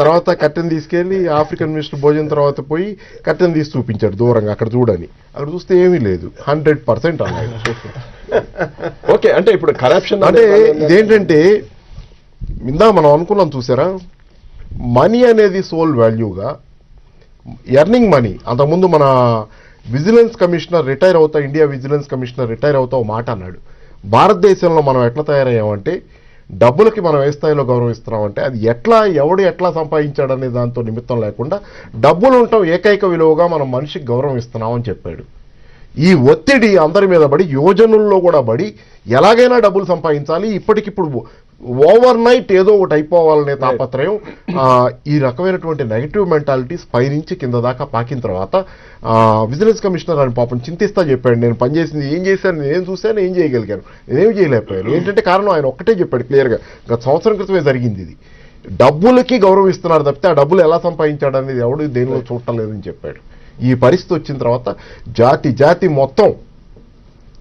తర్వాత కట్టెను తీసుకెళ్ళి ఆఫ్రికన్ మినిస్టర్ భోజనం తర్వాత పోయి కట్టెను తీసి చూపించాడు దూరంగా, అక్కడ చూడని. అక్కడ చూస్తే ఏమీ లేదు, 100% అన్నాడు. ఓకే, అంటే ఇప్పుడు కరప్షన్ అంటే ఇదేంటంటే ఇందా మనం అనుకున్నాం చూసారా, మనీ అనేది సోల్ వాల్యూగా, ఎర్నింగ్ మనీ. అంతకుముందు మన విజిలెన్స్ కమిషనర్ రిటైర్ అవుతా, ఇండియా విజిలెన్స్ కమిషనర్ రిటైర్ అవుతా ఓ మాట అన్నాడు, భారతదేశంలో మనం ఎట్లా తయారయ్యామంటే డబ్బులకి మనం ఏ స్థాయిలో గౌరవిస్తున్నామంటే అది ఎవడు ఎట్లా సంపాదించాడనే దాంతో నిమిత్తం లేకుండా డబ్బులు ఉండటం ఏకైక విలువగా మనం మనిషికి గౌరవం ఇస్తున్నామని చెప్పాడు. ఈ ఒత్తిడి అందరి మీద పడి, యువజనుల్లో కూడా పడి ఎలాగైనా డబ్బులు సంపాదించాలి, ఇప్పటికిప్పుడు ఓవర్ నైట్ ఏదో ఒకటి అయిపోవాలనే తాపత్రయం, ఈ రకమైనటువంటి నెగిటివ్ మెంటాలిటీస్ పైనుంచి కింద దాకా పాకిన తర్వాత విజిలెన్స్ కమిషనర్ అని పాపం చింతిస్తా చెప్పాడు, నేను పనిచేసింది ఏం చేశాను, నేను చూశాను, ఏం చేయగలిగాను, నేనేం చేయలేకపోయాను. ఏంటంటే కారణం ఆయన ఒక్కటే చెప్పాడు క్లియర్గా, గత సంవత్సరం క్రితమే జరిగింది ఇది. డబ్బులకి గౌరవం ఇస్తున్నారు తప్పితే ఆ డబ్బులు ఎలా సంపాదించాడు అనేది ఎవడు దేనిలో చూడటం లేదని చెప్పాడు. ఈ పరిస్థితి వచ్చిన తర్వాత జాతి మొత్తం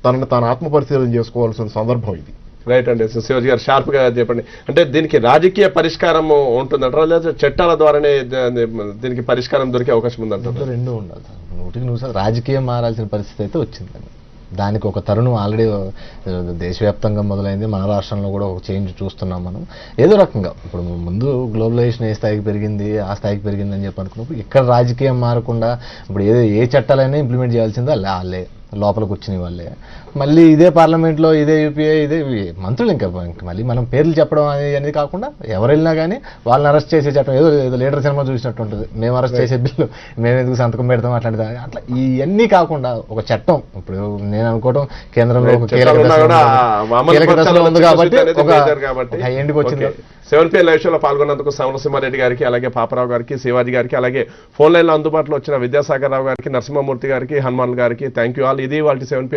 తనని తాను ఆత్మపరిశీలన చేసుకోవాల్సిన సందర్భం ఇది. రైట్ అండి. శివాజీ గారు షార్ప్ గా చెప్పండి, అంటే దీనికి రాజకీయ పరిష్కారం ఉంటుందంటారా, లేదా చట్టాల ద్వారానే దీనికి పరిష్కారం దొరికే అవకాశం ఉందంటారా? రెండు ఉండాలి. 100% రాజకీయం మారాల్సిన పరిస్థితి అయితే వచ్చిందండి. దానికి ఒక తరుణం ఆల్రెడీ దేశవ్యాప్తంగా మొదలైంది, మన రాష్ట్రంలో కూడా ఒక చేంజ్ చూస్తున్నాం మనం. ఏదో రకంగా ఇప్పుడు ముందు గ్లోబలైజేషన్ ఏ స్థాయికి పెరిగింది, ఆ స్థాయికి పెరిగింది అని చెప్పి అనుకున్నప్పుడు ఇక్కడ రాజకీయం మారకుండా ఇప్పుడు ఏ చట్టాలైనా ఇంప్లిమెంట్ చేయాల్సిందో వాళ్ళే, లోపల కూర్చుని వాళ్ళే. మళ్ళీ ఇదే పార్లమెంట్లో ఇదే యూపీఏ ఇదే మంత్రులు ఇంకా మళ్ళీ మనం పేర్లు చెప్పడం అనేది కాకుండా ఎవరు వెళ్ళినా కానీ వాళ్ళని అరెస్ట్ చేసే చట్టం ఏదో లీడర్ సినిమా చూసినట్టు ఉంటుంది, మేము అరెస్ట్ చేసే బిల్లు మేము ఎందుకు సంతకం పెడతాం అట్లాంటిది. అట్లా ఇవన్నీ కాకుండా ఒక చట్టం, ఇప్పుడు నేను అనుకోవడం కేంద్రంలో కీలక దశలో ఉంది కాబట్టి ఒక ఎండ్కి వచ్చింది. 7pm లైవ్ షోలో పాల్గొన్నందుకు సమరసింహారెడ్డి గారికి, అలాగే పాపరావు గారికి, శివాజీ గారికి, అలాగే ఫోన్ లైన్లో అందుబాటులో వచ్చిన విద్యాసాగర్ రావు గారికి, నరసింహమూర్తి గారికి, హనుమాన్ గారికి థ్యాంక్ యూ ఆల్. ఇది వాళ్ళ 7pm